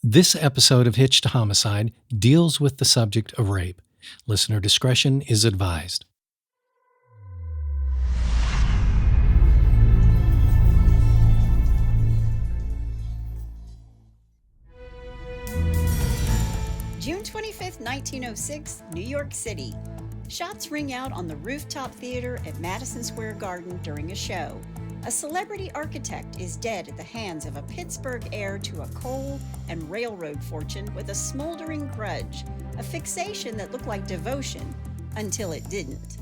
This episode of Hitch to Homicide deals with the subject of rape. Listener discretion is advised. June 25th, 1906, New York City. Shots ring out on the Rooftop Theater at Madison Square Garden during a show. A celebrity architect is dead at the hands of a Pittsburgh heir to a coal and railroad fortune with a smoldering grudge, a fixation that looked like devotion until it didn't.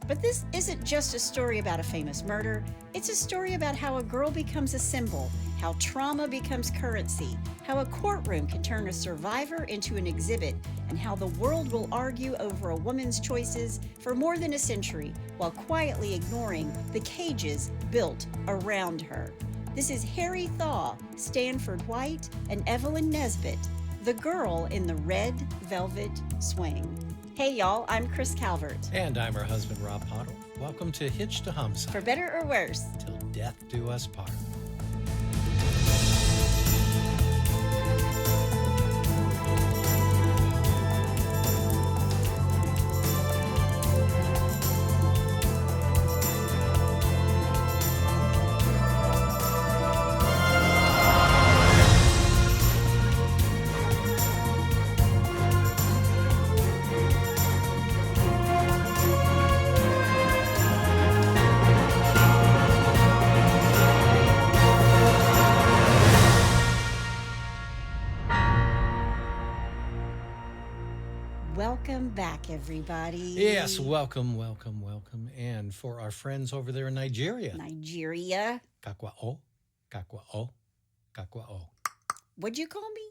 But this isn't just a story about a famous murder. It's a story about how a girl becomes a symbol, how trauma becomes currency, how a courtroom can turn a survivor into an exhibit, and how the world will argue over a woman's choices for more than a century while quietly ignoring the cages built around her. This is Harry Thaw, Stanford White, and Evelyn Nesbit, the girl in the red velvet swing. Hey y'all, I'm Chris Calvert. And I'm her husband, Rob Pottle. Welcome to Hitch to Homicide. For better or worse. Till death do us part. Welcome back, everybody. Yes, welcome. And for our friends over there in Nigeria. Kakwa'o. What'd you call me?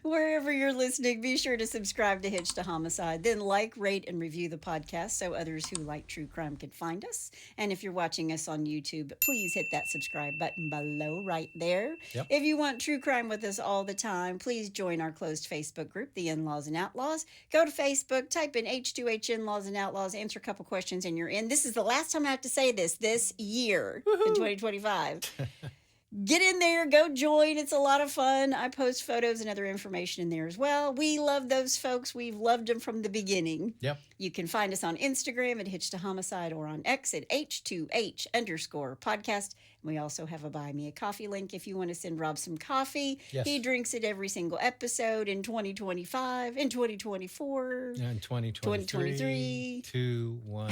Wherever you're listening, be sure to subscribe to Hitch to Homicide. Then like, rate, and review the podcast so others who like true crime can find us. And if you're watching us on YouTube, please hit that subscribe button below right there. Yep. If you want true crime with us all the time, please join our closed Facebook group, The In-Laws and Outlaws. Go to Facebook, type in H2H In-Laws and Outlaws, answer a couple questions, and you're in. This is the last time I have to say this year. Woo-hoo. In 2025. Get in there, go join. It's a lot of fun. I post photos and other information in there as well. We love those folks. We've loved them from the beginning. Yep. You can find us on Instagram at Hitch to Homicide or on X at H2H_podcast. We also have a Buy Me a Coffee link if you want to send Rob some coffee. Yes. He drinks it every single episode in 2025, in 2024. In 2023. 2, 1.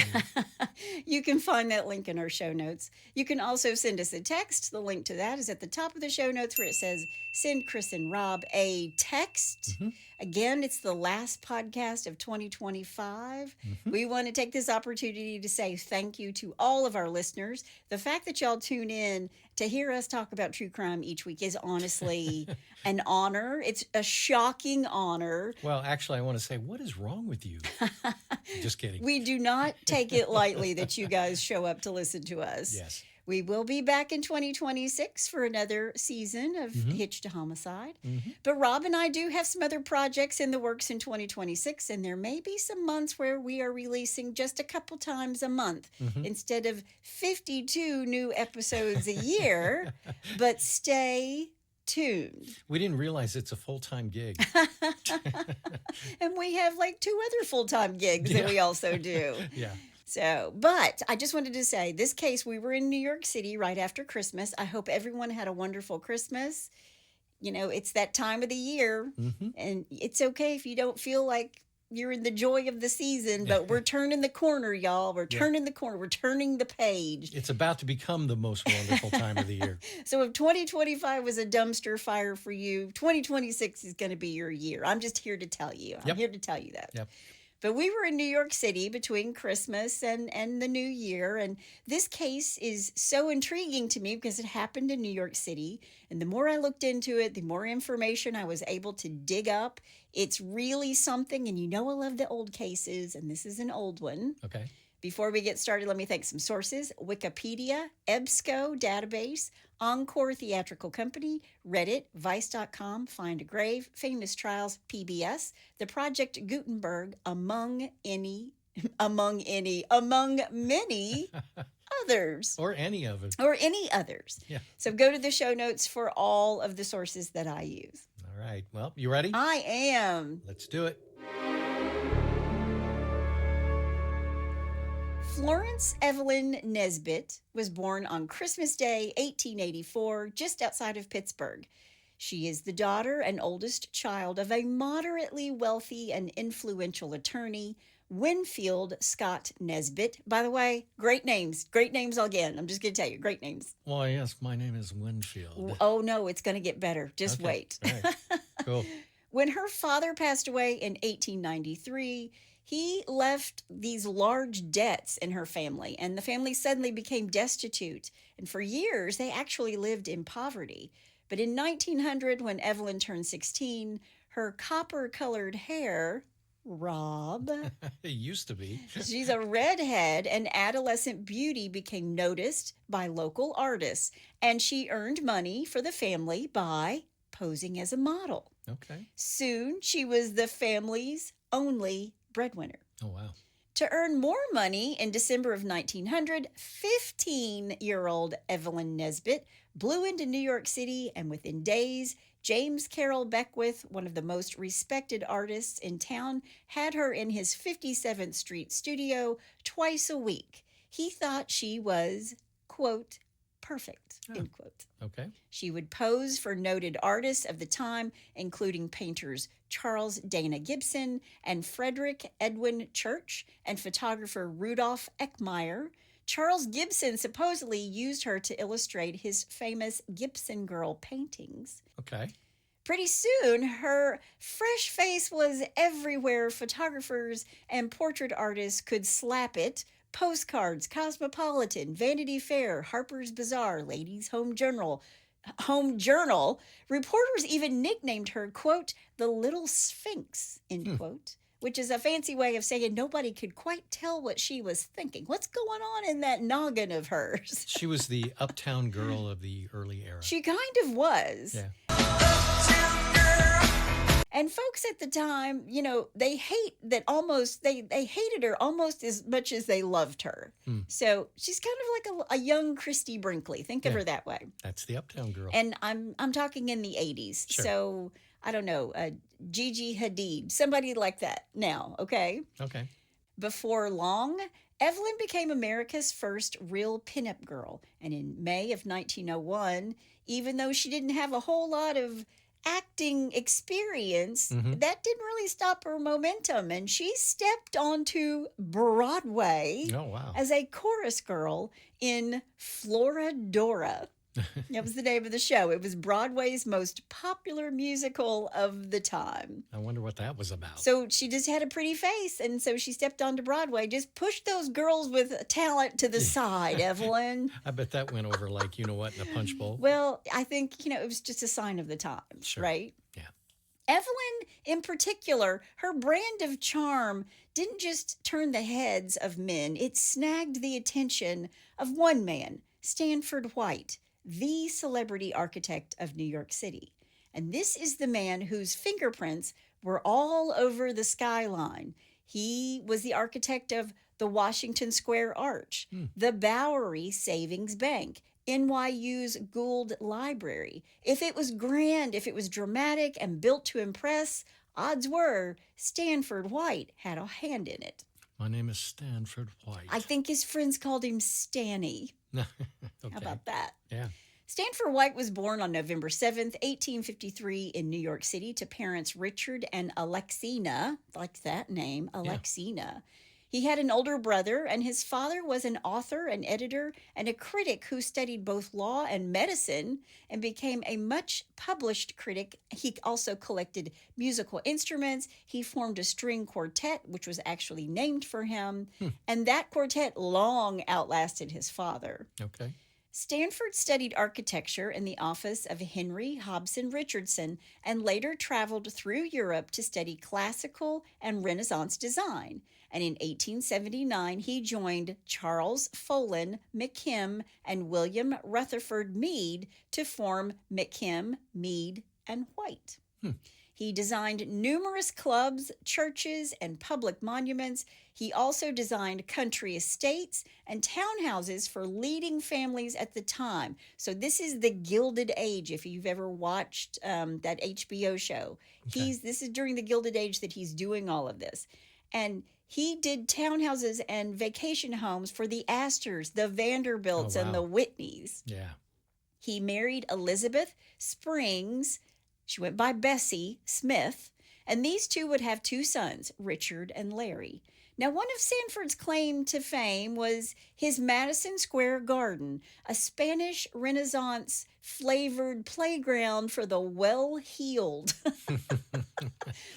You can find that link in our show notes. You can also send us a text. The link to that is at the top of the show notes where it says, send Chris and Rob a text. Mm-hmm. Again, it's the last podcast of 2025. Mm-hmm. We want to take this opportunity to say thank you to all of our listeners. The fact that y'all tune in to hear us talk about true crime each week is honestly an honor. It's a shocking honor. Well, actually, I want to say, what is wrong with you? Just kidding. We do not take it lightly that you guys show up to listen to us. Yes. We will be back in 2026 for another season of Hitch to Homicide. Mm-hmm. But Rob and I do have some other projects in the works in 2026, and there may be some months where we are releasing just a couple times a month instead of 52 new episodes a year. But stay tuned. We didn't realize it's a full-time gig. And we have like 2 other full-time gigs that we also do. Yeah. So, but I just wanted to say, this case, we were in New York City right after Christmas. I hope everyone had a wonderful Christmas. You know, it's that time of the year, and it's okay if you don't feel like you're in the joy of the season, but we're turning the corner, y'all. We're turning the corner. We're turning the page. It's about to become the most wonderful time of the year. So if 2025 was a dumpster fire for you, 2026 is going to be your year. I'm just here to tell you. I'm here to tell you that. Yep. But we were in New York City between Christmas and the New Year, and this case is so intriguing to me because it happened in New York City, and the more I looked into it, the more information I was able to dig up. It's really something, and you know I love the old cases, and this is an old one. Okay. Before we get started, let me thank some sources: Wikipedia, EBSCO database, Encore Theatrical Company, Reddit, Vice.com, Find a Grave, Famous Trials, PBS, The Project Gutenberg, among among many others. Or any of it. Or any others. Yeah. So go to the show notes for all of the sources that I use. All right. Well, you ready? I am. Let's do it. Florence Evelyn Nesbit was born on Christmas Day, 1884, just outside of Pittsburgh. She is the daughter and oldest child of a moderately wealthy and influential attorney, Winfield Scott Nesbit. By the way, great names again. I'm just going to tell you, great names. Well, yes, my name is Winfield. Oh, no, it's going to get better. Just wait. All right. Cool. When her father passed away in 1893, he left these large debts in her family, and the family suddenly became destitute. And for years, they actually lived in poverty. But in 1900, when Evelyn turned 16, her copper-colored hair, Rob. It used to be. She's a redhead, and adolescent beauty became noticed by local artists, and she earned money for the family by posing as a model. Okay. Soon, she was the family's only breadwinner. Oh, wow. To earn more money, in December of 1900, 15-year-old Evelyn Nesbit blew into New York City, and within days, James Carroll Beckwith, one of the most respected artists in town, had her in his 57th Street studio twice a week. He thought she was, quote, perfect, end quote. Okay. She would pose for noted artists of the time, including painters Charles Dana Gibson and Frederick Edwin Church, and photographer Rudolph Eckmeyer. Charles Gibson supposedly used her to illustrate his famous Gibson Girl paintings. Okay. Pretty soon, her fresh face was everywhere photographers and portrait artists could slap it. Postcards, Cosmopolitan, Vanity Fair, Harper's Bazaar, Ladies' Home Journal. Reporters even nicknamed her, quote, the Little Sphinx, end quote, which is a fancy way of saying nobody could quite tell what she was thinking. What's going on in that noggin of hers? She was the uptown girl of the early era. She kind of was. Yeah. And folks at the time, you know, they hated her almost as much as they loved her. So she's kind of like a young Christy Brinkley. Think of her that way. That's the uptown girl. And I'm talking in the 80s. Sure. So I don't know, Gigi Hadid, somebody like that now, okay? Okay. Before long, Evelyn became America's first real pinup girl. And in May of 1901, even though she didn't have a whole lot of acting experience, that didn't really stop her momentum. And she stepped onto Broadway as a chorus girl in Florodora. That was the name of the show. It was Broadway's most popular musical of the time. I wonder what that was about. So she just had a pretty face, and so she stepped onto Broadway. Just push those girls with talent to the side, Evelyn. I bet that went over like, you know what, in a punch bowl. Well, I think, it was just a sign of the times, right? Yeah. Evelyn, in particular, her brand of charm didn't just turn the heads of men. It snagged the attention of one man, Stanford White, the celebrity architect of New York City. And this is the man whose fingerprints were all over the skyline. He was the architect of the Washington Square Arch, the Bowery Savings Bank, NYU's Gould Library. If it was grand, if it was dramatic and built to impress, odds were Stanford White had a hand in it. My name is Stanford White. I think his friends called him Stanny. Okay. How about that? Yeah. Stanford White was born on November 7th, 1853 in New York City to parents Richard and Alexina, like that name, Alexina. Yeah. He had an older brother, and his father was an author, an editor, and a critic who studied both law and medicine and became a much-published critic. He also collected musical instruments. He formed a string quartet, which was actually named for him, and that quartet long outlasted his father. Okay. Stanford studied architecture in the office of Henry Hobson Richardson and later traveled through Europe to study classical and Renaissance design. And in 1879, he joined Charles Follen McKim and William Rutherford Mead to form McKim, Mead, and White. He designed numerous clubs, churches, and public monuments. He also designed country estates and townhouses for leading families at the time. So this is the Gilded Age, if you've ever watched that HBO show. Okay. This is during the Gilded Age that he's doing all of this. And he did townhouses and vacation homes for the Astors, the Vanderbilts, and the Whitneys. Yeah. He married Elizabeth Springs. She went by Bessie Smith, and these two would have two sons, Richard and Larry. Now, one of Stanford's claim to fame was his Madison Square Garden, a Spanish Renaissance flavored playground for the well-heeled.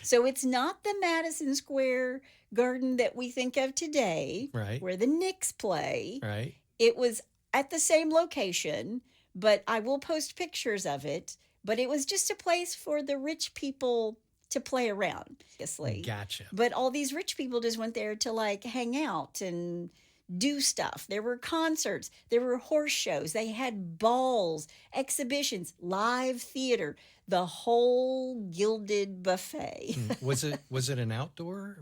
So it's not the Madison Square Garden that we think of today, right, where the Knicks play. Right. It was at the same location, but I will post pictures of it. But it was just a place for the rich people to play around, obviously. Gotcha. But all these rich people just went there to like hang out and do stuff. There were concerts, there were horse shows, they had balls, exhibitions, live theater, the whole Gilded buffet. Was it an outdoor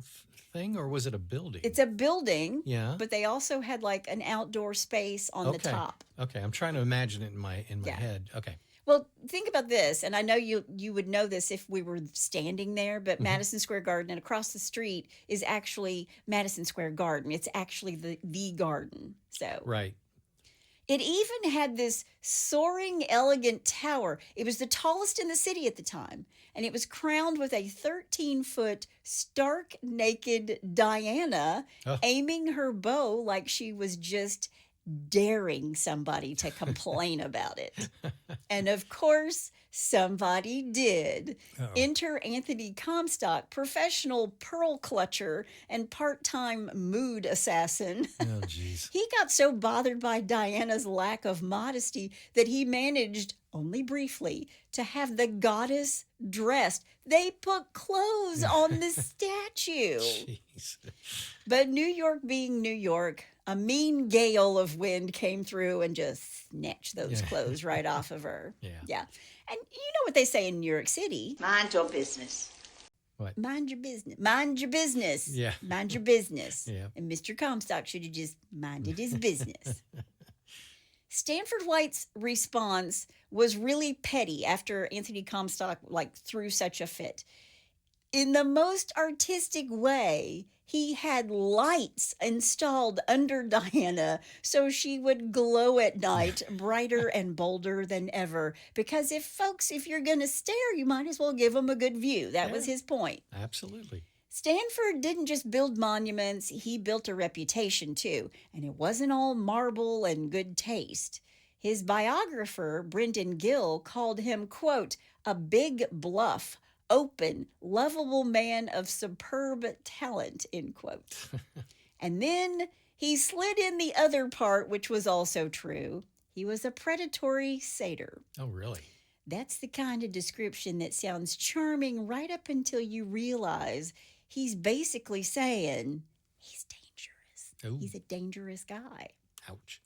thing or was it a building? It's a building, yeah, but they also had like an outdoor space on the top. Okay, I'm trying to imagine it in my head. Okay. Well, think about this, and I know you would know this if we were standing there, but Madison Square Garden and across the street is actually Madison Square Garden. It's actually the garden. So right. It even had this soaring, elegant tower. It was the tallest in the city at the time, and it was crowned with a 13-foot stark naked Diana aiming her bow like she was just daring somebody to complain about it. And of course, somebody did. Uh-oh. Enter Anthony Comstock, professional pearl clutcher and part-time mood assassin. Oh, jeez. He got so bothered by Diana's lack of modesty that he managed, only briefly, to have the goddess dressed. They put clothes on the statue. Jeez. But New York being New York, a mean gale of wind came through and just snatched those clothes right off of her. Yeah. And you know what they say in New York City? Mind your business. What? Mind your business. Mind your business. Yeah. Mind your business. Yeah. And Mr. Comstock should have just minded his business. Stanford White's response was really petty after Anthony Comstock threw such a fit. In the most artistic way, he had lights installed under Diana so she would glow at night brighter and bolder than ever. Because if you're going to stare, you might as well give them a good view. That was his point. Absolutely. Stanford didn't just build monuments, he built a reputation too. And it wasn't all marble and good taste. His biographer, Brendan Gill, called him, quote, a big bluff, open, lovable man of superb talent, end quote. And then he slid in the other part, which was also true. He was a predatory satyr. Oh, really? That's the kind of description that sounds charming right up until you realize he's basically saying he's dangerous. Ooh. He's a dangerous guy. Ouch.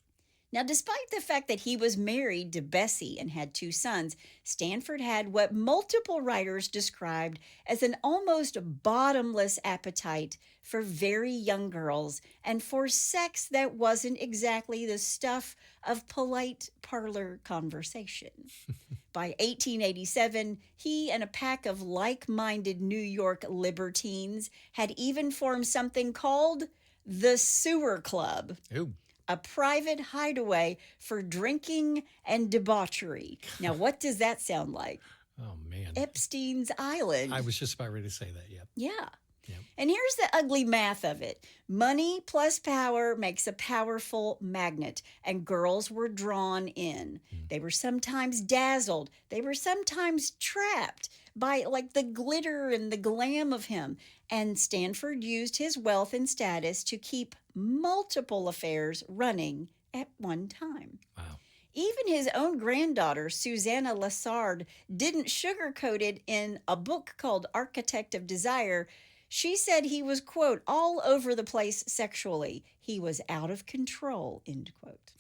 Now, despite the fact that he was married to Bessie and had two sons, Stanford had what multiple writers described as an almost bottomless appetite for very young girls and for sex that wasn't exactly the stuff of polite parlor conversation. By 1887, he and a pack of like-minded New York libertines had even formed something called the Sewer Club. Ooh. A private hideaway for drinking and debauchery. Now, what does that sound like? Oh, man. Epstein's Island. I was just about ready to say that, yep. Yeah. Yep. And here's the ugly math of it. Money plus power makes a powerful magnet, and girls were drawn in. They were sometimes dazzled. They were sometimes trapped by the glitter and the glam of him. And Stanford used his wealth and status to keep multiple affairs running at one time. Wow. Even his own granddaughter, Susanna Lassard, didn't sugarcoat it in a book called Architect of Desire. She said he was, quote, all over the place sexually. He was out of control, end quote.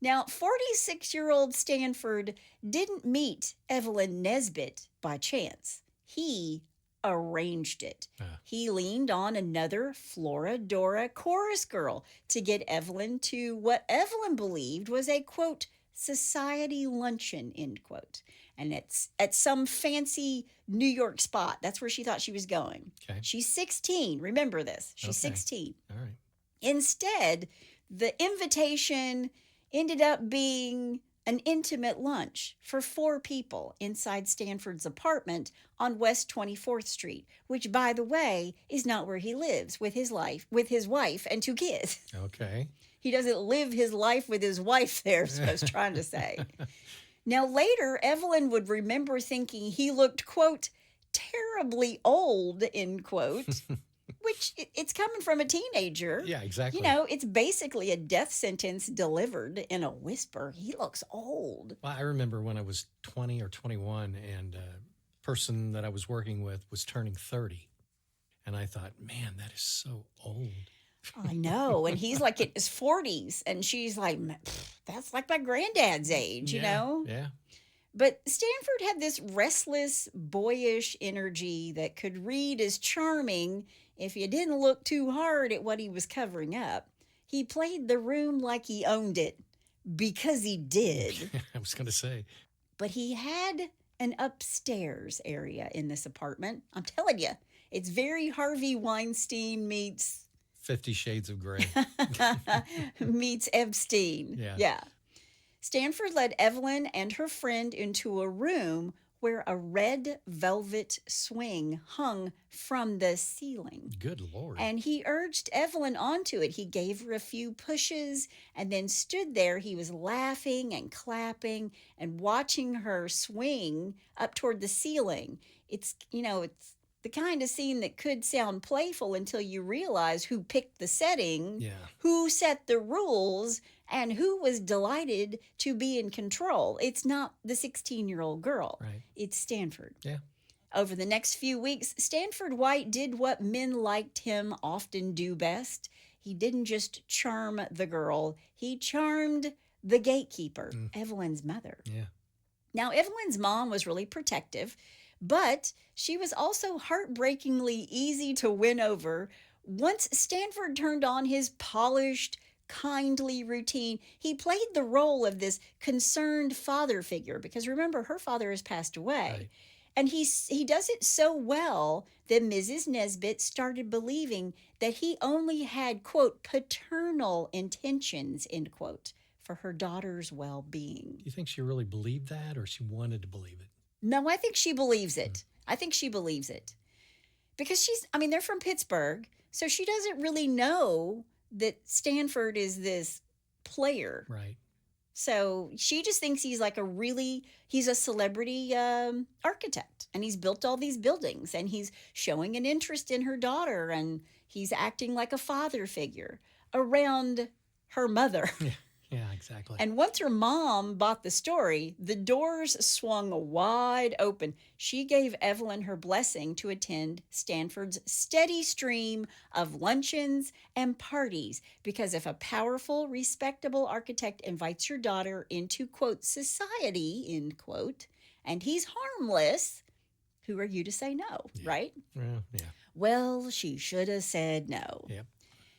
Now, 46-year-old Stanford didn't meet Evelyn Nesbit by chance. He arranged it. He leaned on another Flora Dora chorus girl to get Evelyn to what Evelyn believed was a, quote, society luncheon, end quote. And it's at some fancy New York spot. That's where she thought she was going. Okay. She's 16. Remember this. She's Okay. 16. All right. Instead, the invitation ended up being an intimate lunch for 4 people inside Stanford's apartment on West 24th Street, which, by the way, is not where he lives with his wife and 2 kids. Okay. He doesn't live his life with his wife there, so I was trying to say. Now, later, Evelyn would remember thinking he looked, quote, terribly old, end quote, which it's coming from a teenager. Yeah, exactly. You know, it's basically a death sentence delivered in a whisper. He looks old. Well, I remember when I was 20 or 21 and a person that I was working with was turning 30. And I thought, man, that is so old. I know. And he's like in his 40s. And she's like, that's like my granddad's age, you know? Yeah. But Stanford had this restless, boyish energy that could read as charming if you didn't look too hard at what he was covering up. He played the room like he owned it, because he did. I was going to say. But he had an upstairs area in this apartment. I'm telling you, it's very Harvey Weinstein meets 50 Shades of Grey. meets Epstein. Yeah. Stanford led Evelyn and her friend into a room where a red velvet swing hung from the ceiling. Good Lord. And he urged Evelyn onto it. He gave her a few pushes and then stood there. He was laughing and clapping and watching her swing up toward the ceiling. It's the kind of scene that could sound playful until you realize who picked the setting, who set the rules, and who was delighted to be in control. It's not the 16-year-old girl. Right. It's Stanford. Yeah. Over the next few weeks, Stanford White did what men liked him often do best. He didn't just charm the girl, he charmed the gatekeeper, Evelyn's mother. Yeah. Now, Evelyn's mom was really protective, but she was also heartbreakingly easy to win over. Once Stanford turned on his polished, kindly routine, he played the role of this concerned father figure, because remember, her father has passed away. Right. And he does it so well that Mrs. Nesbit started believing that he only had, quote, paternal intentions, end quote, for her daughter's well-being. Do you think she really believed that, or she wanted to believe it? No, I think she believes it. I think she believes it. Because they're from Pittsburgh, so she doesn't really know that Stanford is this player. Right. So she just thinks he's a celebrity architect, and he's built all these buildings, and he's showing an interest in her daughter, and he's acting like a father figure around her mother. Yeah, exactly. And once her mom bought the story, the doors swung wide open. She gave Evelyn her blessing to attend Stanford's steady stream of luncheons and parties, because if a powerful, respectable architect invites your daughter into, quote, society, end quote, and he's harmless, who are you to say no, right? Yeah. Well, she should have said no. Yep.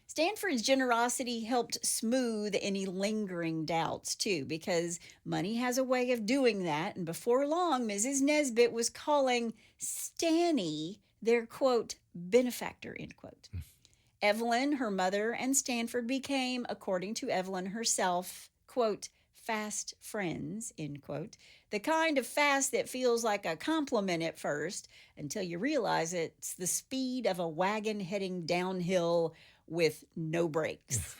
Stanford's generosity helped smooth any lingering doubts, too, because money has a way of doing that. And before long, Mrs. Nesbit was calling Stanny their, quote, benefactor, end quote. Evelyn, her mother, and Stanford became, according to Evelyn herself, quote, fast friends, end quote. The kind of fast that feels like a compliment at first until you realize it's the speed of a wagon heading downhill with no brakes.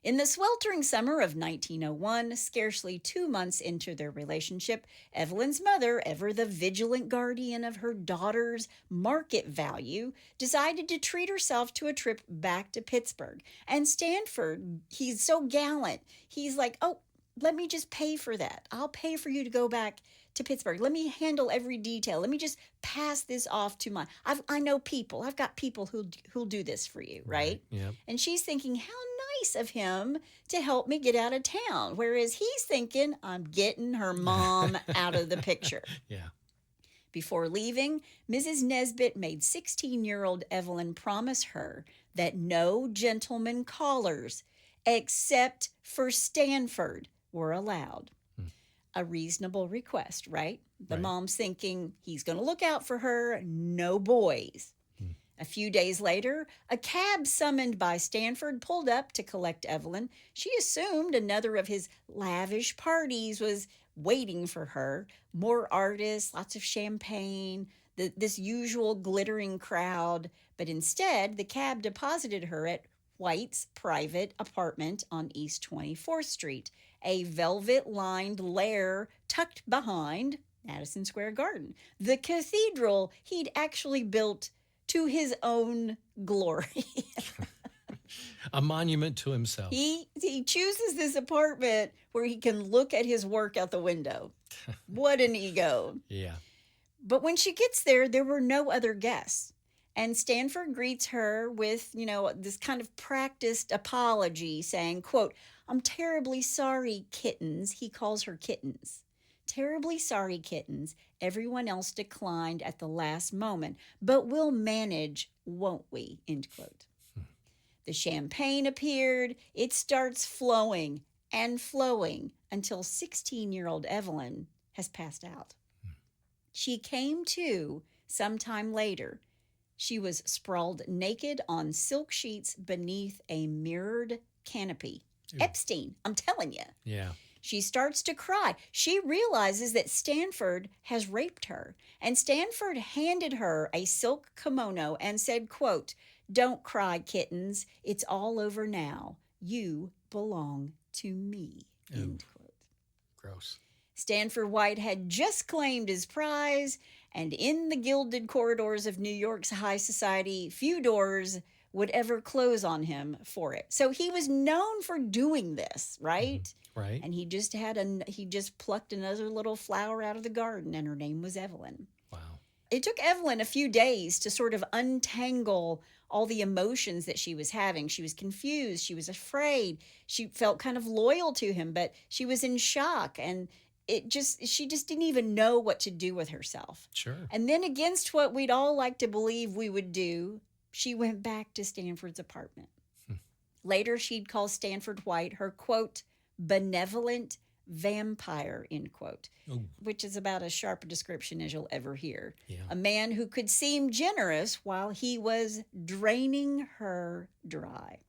In the sweltering summer of 1901, scarcely 2 months into their relationship, Evelyn's mother, ever the vigilant guardian of her daughter's market value, decided to treat herself to a trip back to Pittsburgh. And Stanford, he's so gallant. He's like, oh, let me just pay for that. I'll pay for you to go back to Pittsburgh. Let me handle every detail. Let me just pass this off to I know people. I've got people who'll do this for you, right? Yep. And she's thinking, how nice of him to help me get out of town. Whereas he's thinking, I'm getting her mom out of the picture. Yeah. Before leaving, Mrs. Nesbit made 16-year-old Evelyn promise her that no gentleman callers, except for Stanford, were allowed. A reasonable request, right? The Right. mom's thinking he's going to look out for her, no boys. A few days later, a cab summoned by Stanford pulled up to collect Evelyn. She assumed another of his lavish parties was waiting for her. More artists, lots of champagne, this usual glittering crowd. But instead, the cab deposited her at White's private apartment on East 24th Street, a velvet-lined lair tucked behind Madison Square Garden, the cathedral he'd actually built to his own glory. A monument to himself. He chooses this apartment where he can look at his work out the window. What an ego. Yeah. But when she gets there, there were no other guests. And Stanford greets her with, this kind of practiced apology saying, quote, "I'm terribly sorry, kittens." He calls her kittens. "Terribly sorry, kittens. Everyone else declined at the last moment, but we'll manage, won't we?" End quote. The champagne appeared. It starts flowing and flowing until 16-year-old Evelyn has passed out. She came to sometime later. She was sprawled naked on silk sheets beneath a mirrored canopy. Ew. Epstein, I'm telling you. Yeah. She starts to cry. She realizes that Stanford has raped her. And Stanford handed her a silk kimono and said, quote, "Don't cry, kittens. It's all over now. You belong to me." Ew. End quote. Gross. Stanford White had just claimed his prize, and in the gilded corridors of New York's high society, few doors would ever close on him for it. So he was known for doing this, right? Mm-hmm. Right. And he just plucked another little flower out of the garden, and her name was Evelyn. Wow. It took Evelyn a few days to sort of untangle all the emotions that she was having. She was confused. She was afraid. She felt kind of loyal to him, but she was in shock, and she just didn't even know what to do with herself. Sure. And then, against what we'd all like to believe we would do, she went back to Stanford's apartment. Later, she'd call Stanford White her, quote, "benevolent vampire," end quote, Ooh. which is about as sharp a description as you'll ever hear. Yeah. A man who could seem generous while he was draining her dry.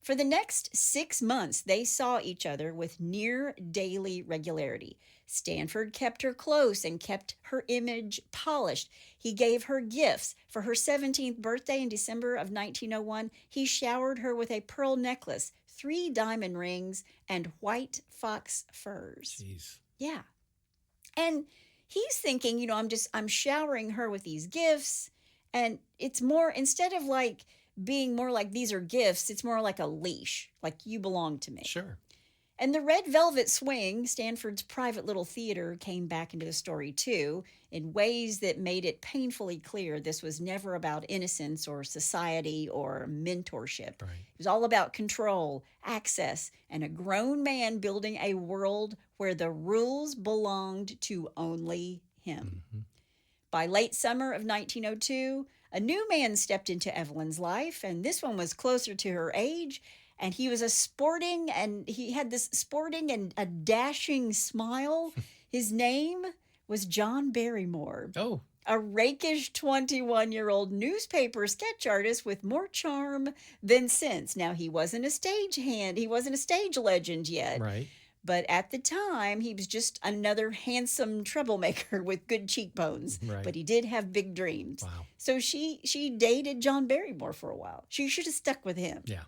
For the next 6 months, they saw each other with near daily regularity. Stanford kept her close and kept her image polished. He gave her gifts. For her 17th birthday in December of 1901, he showered her with a pearl necklace, 3 diamond rings, and white fox furs. Jeez. Yeah. And he's thinking, I'm showering her with these gifts, and it's more, instead of being more like these are gifts, it's more like a leash, like you belong to me. Sure. And the Red Velvet Swing, Stanford's private little theater, came back into the story too, in ways that made it painfully clear this was never about innocence or society or mentorship. Right. It was all about control, access, and a grown man building a world where the rules belonged to only him. Mm-hmm. By late summer of 1902, a new man stepped into Evelyn's life, and this one was closer to her age, and he had this sporting and a dashing smile. His name was John Barrymore, Oh. a rakish 21-year-old newspaper sketch artist with more charm than sense. Now, he wasn't a stagehand. He wasn't a stage legend yet. Right. But at the time, he was just another handsome troublemaker with good cheekbones. Right. But he did have big dreams. Wow. So she dated John Barrymore for a while. She should have stuck with him. Yeah.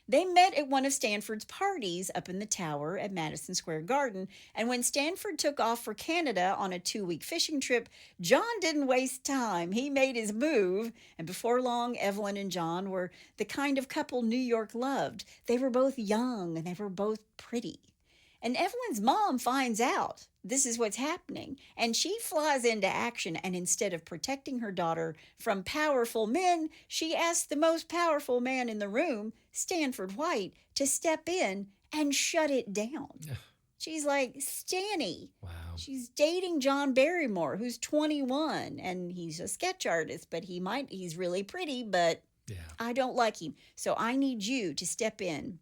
They met at one of Stanford's parties up in the tower at Madison Square Garden. And when Stanford took off for Canada on a 2-week fishing trip, John didn't waste time. He made his move. And before long, Evelyn and John were the kind of couple New York loved. They were both young and they were both pretty. And Evelyn's mom finds out this is what's happening, and she flies into action, and instead of protecting her daughter from powerful men, she asks the most powerful man in the room, Stanford White, to step in and shut it down. She's like, "Stanny, Wow. She's dating John Barrymore, who's 21, and he's a sketch artist, but he's really pretty, but I don't like him. So I need you to step in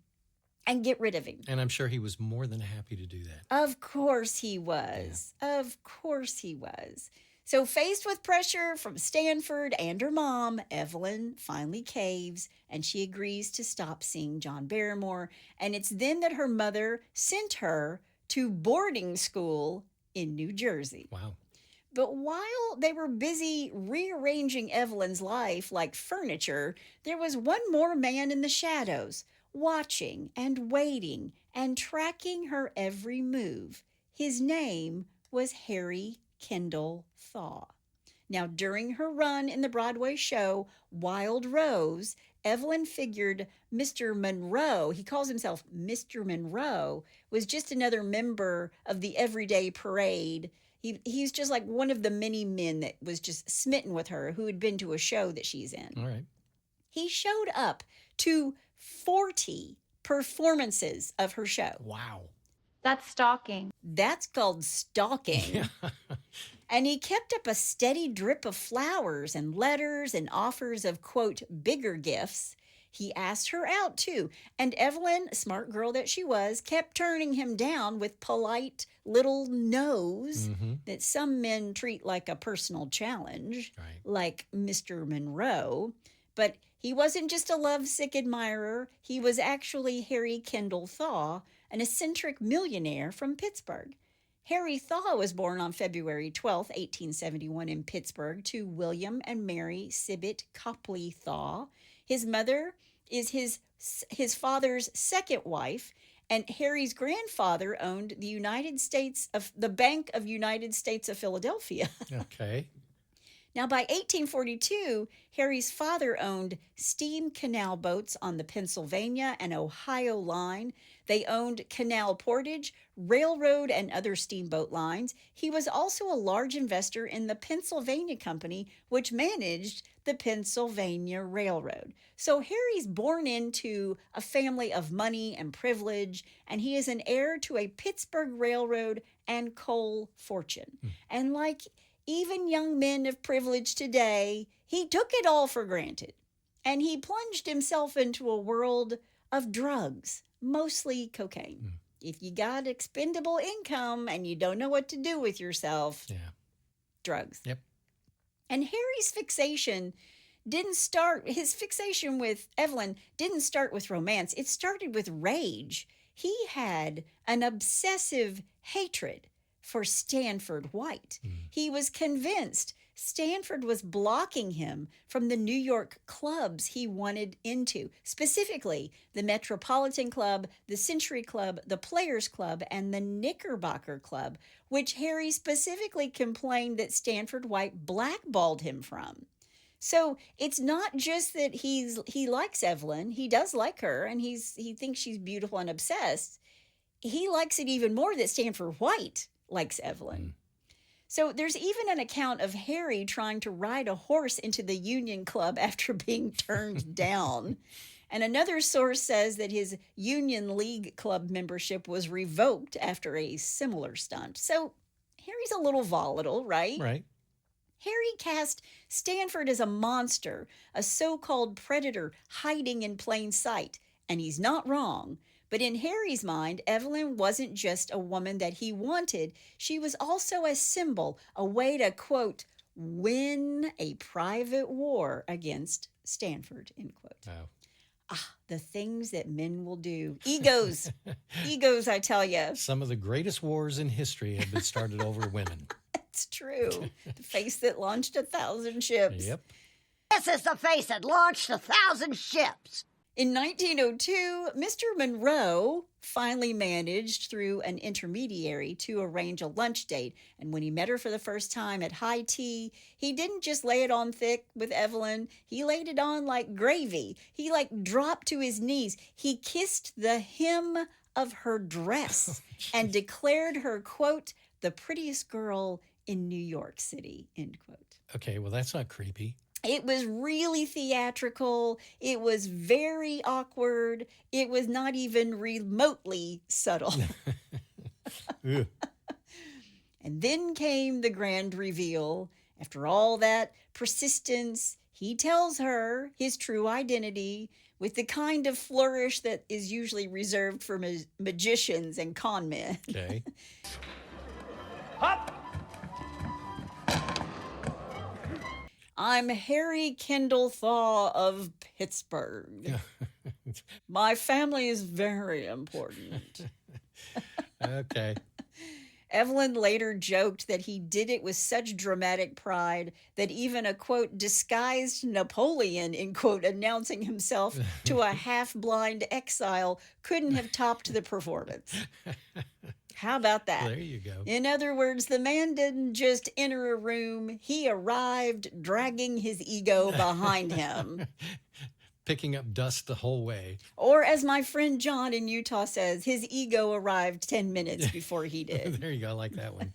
and get rid of him. And I'm sure he was more than happy to do that. Of course he was. Yeah. Of course he was. So faced with pressure from Stanford and her mom, Evelyn finally caves and she agrees to stop seeing John Barrymore. And it's then that her mother sent her to boarding school in New Jersey. Wow. But while they were busy rearranging Evelyn's life like furniture, there was one more man in the shadows, watching and waiting and tracking her every move. His name was Harry Kendall Thaw. Now, during her run in the Broadway show Wild Rose, Evelyn figured Mr. Monroe, he calls himself Mr. Monroe, was just another member of the Everyday Parade. He's just like one of the many men that was just smitten with her, who had been to a show that she's in. All right. He showed up to 40 performances of her show. Wow. That's stalking. That's called stalking. Yeah. And he kept up a steady drip of flowers and letters and offers of, quote, bigger gifts. He asked her out, too. And Evelyn, smart girl that she was, kept turning him down with polite little no's that some men treat like a personal challenge, like Mr. Monroe. But he wasn't just a lovesick admirer. He was actually Harry Kendall Thaw, an eccentric millionaire from Pittsburgh. Harry Thaw was born on February 12, 1871 in Pittsburgh to William and Mary Sibbett Copley Thaw. His mother is his father's second wife, and Harry's grandfather owned the Bank of United States of Philadelphia. Okay. Now, by 1842, Harry's father owned steam canal boats on the Pennsylvania and Ohio line. They owned canal portage, railroad, and other steamboat lines. He was also a large investor in the Pennsylvania Company, which managed the Pennsylvania Railroad. So Harry's born into a family of money and privilege, and he is an heir to a Pittsburgh railroad and coal fortune. And like even young men of privilege today, he took it all for granted. And he plunged himself into a world of drugs, mostly cocaine. If you got expendable income and you don't know what to do with yourself, drugs. Yep. And Harry's fixation with Evelyn didn't start with romance. It started with rage. He had an obsessive hatred for Stanford White. He was convinced Stanford was blocking him from the New York clubs he wanted into, specifically the Metropolitan Club, the Century Club, the Players Club, and the Knickerbocker Club, which Harry specifically complained that Stanford White blackballed him from. So it's not just that he likes Evelyn. He does like her, and he thinks she's beautiful and obsessed. He likes it even more that Stanford White likes Evelyn. So there's even an account of Harry trying to ride a horse into the Union Club after being turned down. And another source says that his Union League Club membership was revoked after a similar stunt. So Harry's a little volatile, right? Right. Harry cast Stanford as a monster, a so-called predator hiding in plain sight. And he's not wrong. But in Harry's mind, Evelyn wasn't just a woman that he wanted. She was also a symbol, a way to, quote, win a private war against Stanford, end quote. Oh. The things that men will do. Egos. Egos, I tell you. Some of the greatest wars in history have been started over women. It's true. The face that launched 1,000 ships. Yep. This is the face that launched 1,000 ships. In 1902, Mr. Monroe finally managed through an intermediary to arrange a lunch date. And when he met her for the first time at high tea, he didn't just lay it on thick with Evelyn. He laid it on like gravy. He dropped to his knees. He kissed the hem of her dress and declared her, quote, the prettiest girl in New York City, end quote. Okay, well, that's not creepy. It was really theatrical. It was very awkward. It was not even remotely subtle. And then came the grand reveal. After all that persistence, he tells her his true identity with the kind of flourish that is usually reserved for magicians and con men. Okay. Hop! I'm Harry Kendall Thaw of Pittsburgh. My family is very important. Okay. Evelyn later joked that he did it with such dramatic pride that even a, quote, disguised Napoleon, in quote, announcing himself to a half-blind exile couldn't have topped the performance. How about that? There you go. In other words, the man didn't just enter a room, he arrived dragging his ego behind him. Picking up dust the whole way. Or as my friend John in Utah says, his ego arrived 10 minutes before he did. There you go. I like that one.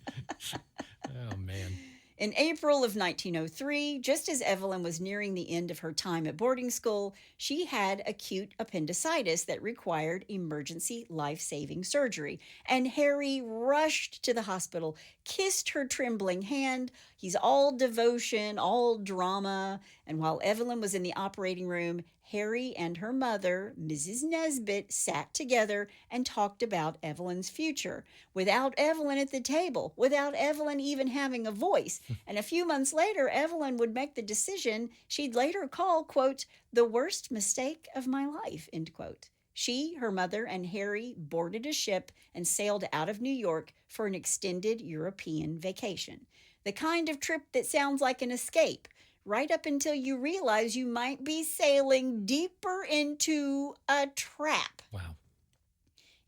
Oh, man. In April of 1903, just as Evelyn was nearing the end of her time at boarding school, she had acute appendicitis that required emergency life-saving surgery. And Harry rushed to the hospital, kissed her trembling hand. He's all devotion, all drama. And while Evelyn was in the operating room, Harry and her mother, Mrs. Nesbit, sat together and talked about Evelyn's future. Without Evelyn at the table, without Evelyn even having a voice. And a few months later, Evelyn would make the decision she'd later call, quote, the worst mistake of my life, end quote. She, her mother, and Harry boarded a ship and sailed out of New York for an extended European vacation. The kind of trip that sounds like an escape, right up until you realize you might be sailing deeper into a trap. Wow.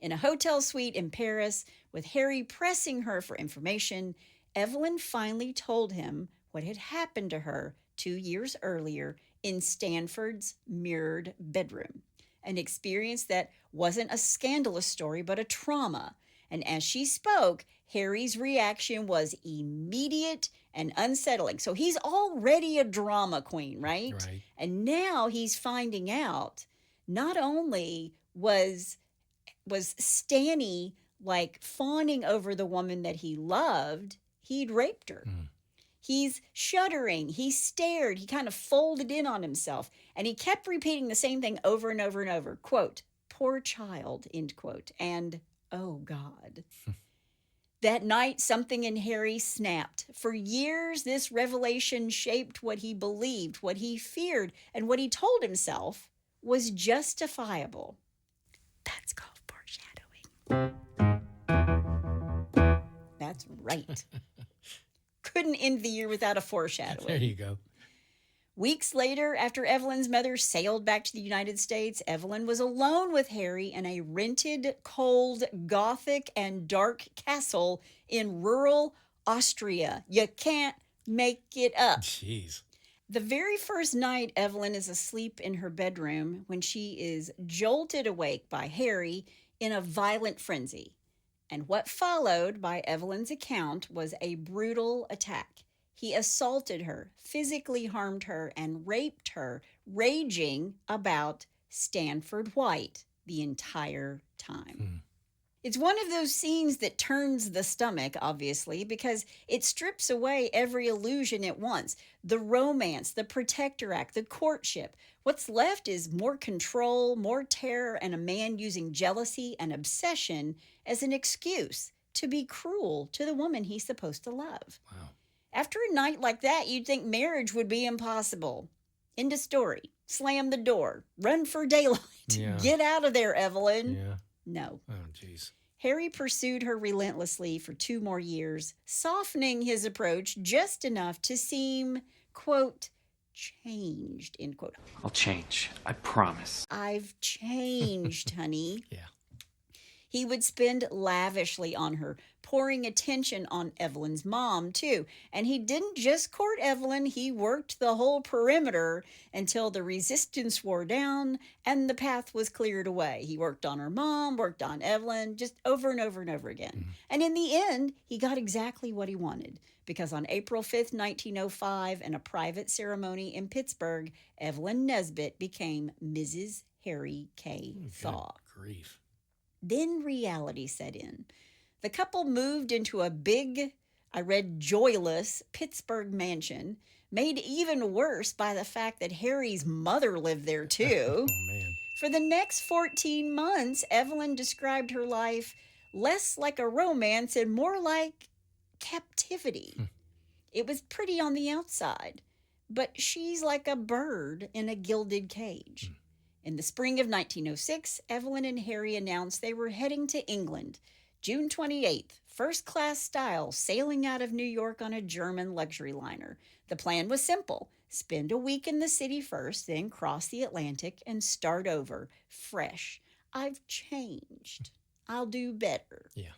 In a hotel suite in Paris, with Harry pressing her for information, Evelyn finally told him what had happened to her 2 years earlier in Stanford's mirrored bedroom. An experience that wasn't a scandalous story, but a trauma. And as she spoke, Harry's reaction was immediate and unsettling. So he's already a drama queen, right? Right. And now he's finding out not only was Stanny like fawning over the woman that he loved, he'd raped her. He's shuddering. He stared. He kind of folded in on himself. And he kept repeating the same thing over and over and over. Quote, poor child, end quote. And, oh, God. That night, something in Harry snapped. For years, this revelation shaped what he believed, what he feared, and what he told himself was justifiable. That's called foreshadowing. That's right. Couldn't end the year without a foreshadowing. There you go. Weeks later, after Evelyn's mother sailed back to the United States, Evelyn was alone with Harry in a rented, cold, Gothic, and dark castle in rural Austria. You can't make it up. Jeez. The very first night, Evelyn is asleep in her bedroom when she is jolted awake by Harry in a violent frenzy. And what followed, by Evelyn's account, was a brutal attack. He assaulted her, physically harmed her, and raped her, raging about Stanford White the entire time. It's one of those scenes that turns the stomach, obviously, because it strips away every illusion at once. The romance, the protector act, the courtship. What's left is more control, more terror, and a man using jealousy and obsession as an excuse to be cruel to the woman he's supposed to love. Wow. After a night like that, you'd think marriage would be impossible. End of story. Slam the door. Run for daylight. Yeah. Get out of there, Evelyn. Yeah. No. Oh, jeez. Harry pursued her relentlessly for 2 more years, softening his approach just enough to seem, quote, changed, end quote. I'll change. I promise. I've changed, honey. Yeah. He would spend lavishly on her, pouring attention on Evelyn's mom, too. And he didn't just court Evelyn, he worked the whole perimeter until the resistance wore down and the path was cleared away. He worked on her mom, worked on Evelyn, just over and over and over again. And in the end, he got exactly what he wanted. Because on April 5th, 1905, in a private ceremony in Pittsburgh, Evelyn Nesbit became Mrs. Harry K. Thaw. Good grief. Then reality set in. The couple moved into a big I read joyless Pittsburgh mansion, made even worse by the fact that Harry's mother lived there too. Oh, man. For the next 14 months, Evelyn described her life less like a romance and more like captivity. It was pretty on the outside, but she's like a bird in a gilded cage. In the spring of 1906, Evelyn and Harry announced they were heading to England. June 28th, first class style, sailing out of New York on a German luxury liner. The plan was simple. Spend a week in the city first, then cross the Atlantic and start over, fresh. I've changed. I'll do better. Yeah.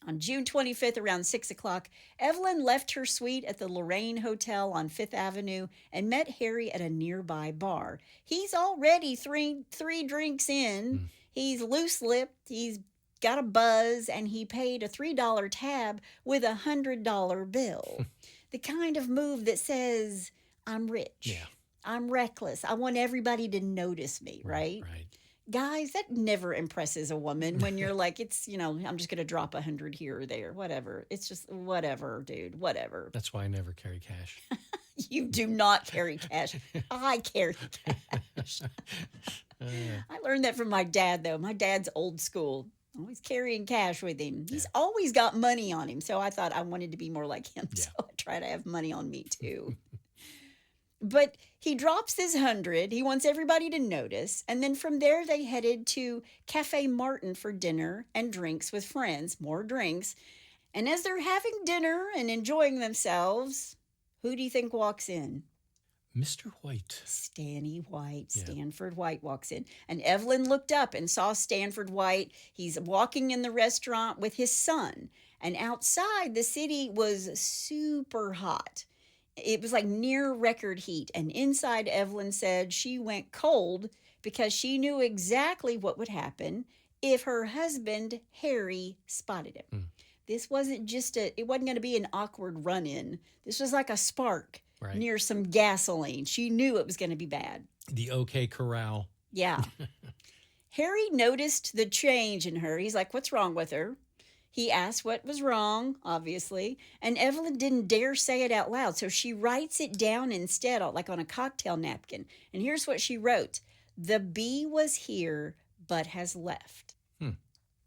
On June 25th, around 6 o'clock, Evelyn left her suite at the Lorraine Hotel on Fifth Avenue and met Harry at a nearby bar. He's already three drinks in. He's loose-lipped. He's got a buzz, and he paid a $3 tab with a $100 bill. The kind of move that says, I'm rich. Yeah. I'm reckless. I want everybody to notice me, right? Right. Guys, that never impresses a woman when you're like, it's, I'm just going to drop 100 here or there, whatever. It's just whatever, dude, whatever. That's why I never carry cash. You do not carry cash. I carry cash. I learned that from my dad, though. My dad's old school, always carrying cash with him. He's always got money on him. So I thought I wanted to be more like him. Yeah. So I try to have money on me, too. But he drops this 100. He wants everybody to notice. And then from there, they headed to Cafe Martin for dinner and drinks with friends, more drinks. And as they're having dinner and enjoying themselves, who do you think walks in? Mr. White. Stanny White. Yeah. Stanford White walks in. And Evelyn looked up and saw Stanford White. He's walking in the restaurant with his son. And outside, the city was super hot. It was like near record heat. And inside, Evelyn said she went cold because she knew exactly what would happen if her husband, Harry, spotted him. This wasn't just it wasn't going to be an awkward run-in. This was like a spark near some gasoline. She knew it was going to be bad. The OK Corral. Yeah. Harry noticed the change in her. He's like, what's wrong with her? He asked what was wrong, obviously, and Evelyn didn't dare say it out loud, so she writes it down instead, like on a cocktail napkin. And here's what she wrote. The bee was here, but has left.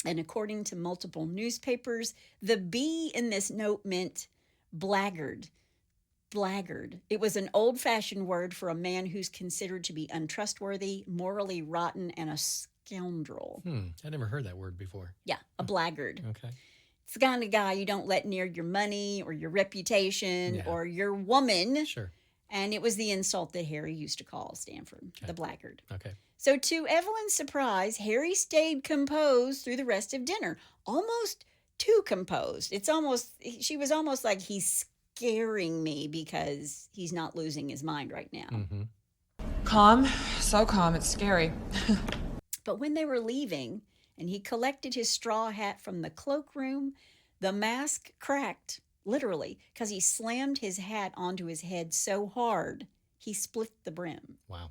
And according to multiple newspapers, the bee in this note meant blackguard. Blackguard. It was an old-fashioned word for a man who's considered to be untrustworthy, morally rotten, and a scoundrel. I never heard that word before. Yeah, a blackguard. Okay. It's the kind of guy you don't let near your money or your reputation or your woman. Sure. And it was the insult that Harry used to call Stanford, the blackguard. Okay. So to Evelyn's surprise, Harry stayed composed through the rest of dinner, almost too composed. She was almost like, he's scaring me because he's not losing his mind right now. Calm, so calm, it's scary. But when they were leaving and he collected his straw hat from the cloakroom, the mask cracked, literally, because he slammed his hat onto his head so hard, he split the brim. Wow.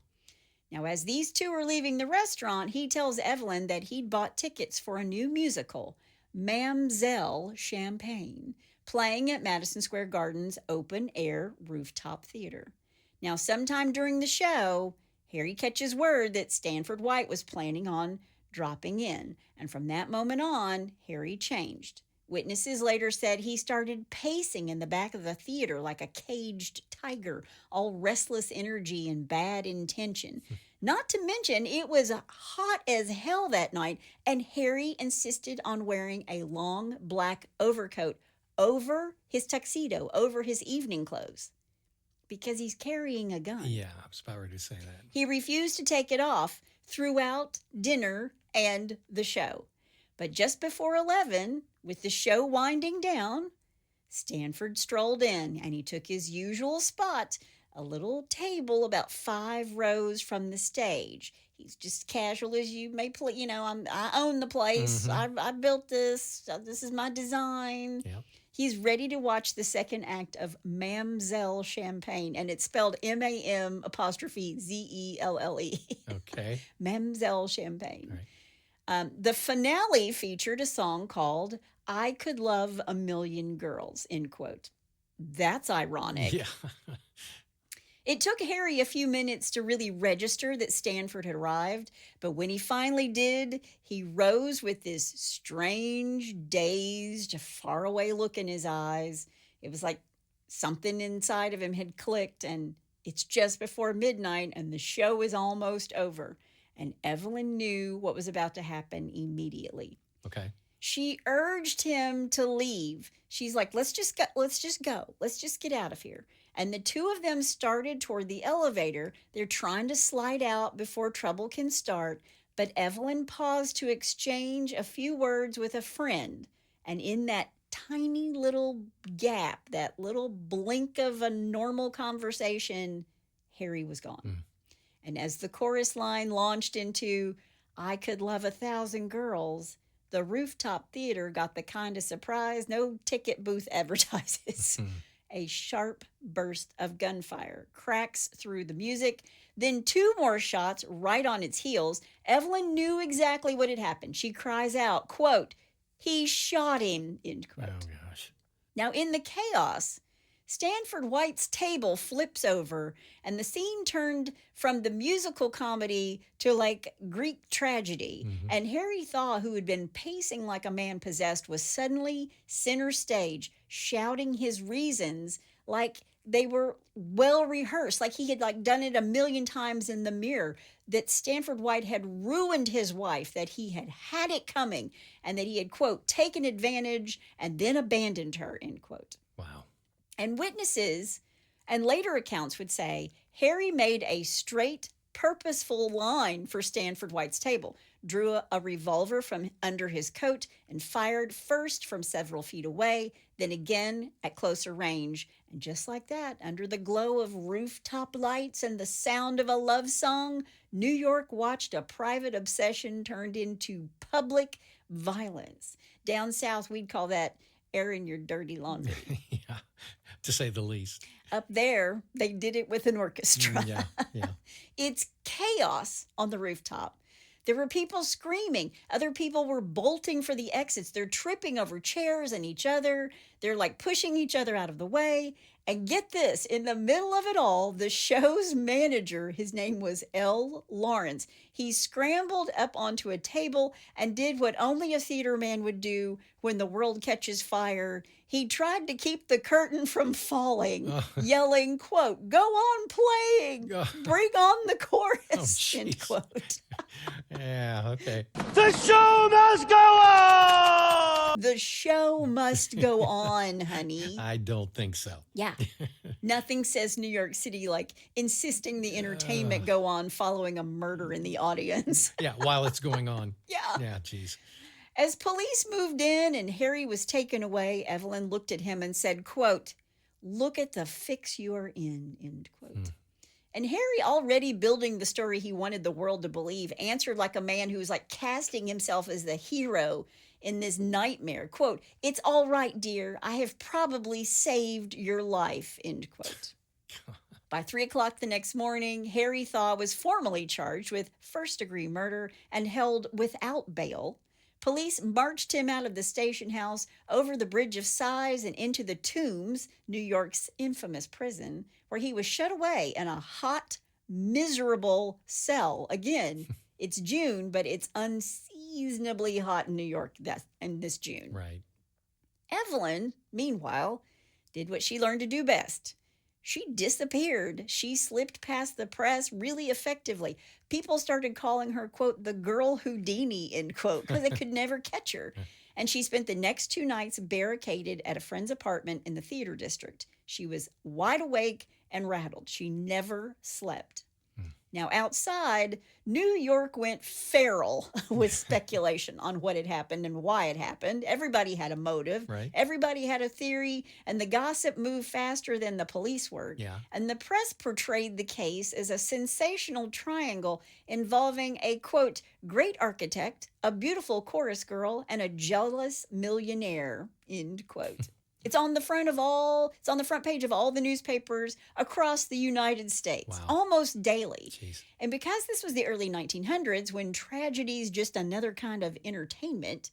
Now, as these two are leaving the restaurant, he tells Evelyn that he'd bought tickets for a new musical, Mam'zelle Champagne, playing at Madison Square Garden's open-air rooftop theater. Now, sometime during the show, Harry catches word that Stanford White was planning on dropping in, and from that moment on, Harry changed. Witnesses later said he started pacing in the back of the theater like a caged tiger, all restless energy and bad intention. Not to mention, it was hot as hell that night, and Harry insisted on wearing a long black overcoat over his tuxedo, over his evening clothes, because he's carrying a gun. Yeah, I was about ready to say that. He refused to take it off throughout dinner and the show. But just before 11, with the show winding down, Stanford strolled in and he took his usual spot, a little table about 5 rows from the stage. He's just casual as you may play. I own the place. I built this. This is my design. Yeah. He's ready to watch the second act of Mam'zelle Champagne, and it's spelled MAM'ZELLE. Okay. Mam'zelle Champagne. All right. The finale featured a song called I could love a million girls, end quote. That's ironic. Yeah. It took Harry a few minutes to really register that Stanford had arrived, but when he finally did, he rose with this strange, dazed, faraway look in his eyes. It was like something inside of him had clicked, and it's just before midnight, and the show is almost over. And Evelyn knew what was about to happen immediately. Okay. She urged him to leave. She's like, let's just go. Let's just get out of here. And the two of them started toward the elevator. They're trying to slide out before trouble can start. But Evelyn paused to exchange a few words with a friend. And in that tiny little gap, that little blink of a normal conversation, Harry was gone. And as the chorus line launched into, I could love 1,000 girls, the rooftop theater got the kind of surprise no ticket booth advertises. A sharp burst of gunfire cracks through the music, then two more shots right on its heels. Evelyn knew exactly what had happened. She cries out, quote, he shot him, end quote. Oh, gosh. Now, in the chaos, Stanford White's table flips over, and the scene turned from the musical comedy to like Greek tragedy. And Harry Thaw, who had been pacing like a man possessed, was suddenly center stage, shouting his reasons like they were well rehearsed, like he had like done it a million times in the mirror, that Stanford White had ruined his wife, that he had had it coming, and that he had, quote, taken advantage and then abandoned her, end quote. Wow. And witnesses and later accounts would say Harry made a straight, purposeful line for Stanford White's table, drew a revolver from under his coat, and fired first from several feet away, then again at closer range. And just like that, under the glow of rooftop lights and the sound of a love song, New York watched a private obsession turned into public violence. Down south, we'd call that airing your dirty laundry. Yeah, to say the least. Up there, they did it with an orchestra. Yeah. It's chaos on the rooftop. There were people screaming. Other people were bolting for the exits. They're tripping over chairs and each other. They're like pushing each other out of the way. And get this, in the middle of it all, the show's manager, his name was L. Lawrence, he scrambled up onto a table and did what only a theater man would do when the world catches fire. He tried to keep the curtain from falling, yelling, quote, go on playing, bring on the chorus, end quote. Yeah, okay. The show must go on! The show must go on, honey. I don't think so. Yeah. Nothing says New York City like insisting the entertainment go on following a murder in the audience. Yeah, while it's going on. Yeah. Yeah, geez. As police moved in and Harry was taken away, Evelyn looked at him and said, quote, look at the fix you are in, end quote. And Harry, already building the story he wanted the world to believe, answered like a man who was like casting himself as the hero in this nightmare. Quote, it's all right, dear. I have probably saved your life, end quote. By 3 o'clock the next morning, Harry Thaw was formally charged with first-degree murder and held without bail. Police marched him out of the station house, over the Bridge of Sighs, and into the Tombs, New York's infamous prison, where he was shut away in a hot, miserable cell. Again, it's June, but it's unseasonably hot in New York this June. Right. Evelyn, meanwhile, did what she learned to do best. She disappeared. She slipped past the press really effectively. People started calling her, quote, the girl Houdini, end quote, because they could never catch her. And she spent the next 2 nights barricaded at a friend's apartment in the theater district. She was wide awake and rattled. She never slept. Now, outside, New York went feral with speculation on what had happened and why it happened. Everybody had a motive. Right. Everybody had a theory, and the gossip moved faster than the police work. Yeah. And the press portrayed the case as a sensational triangle involving a, quote, great architect, a beautiful chorus girl, and a jealous millionaire, end quote. It's on the front page of all the newspapers across the United States, almost daily. Jeez. And because this was the early 1900s, when tragedy's just another kind of entertainment,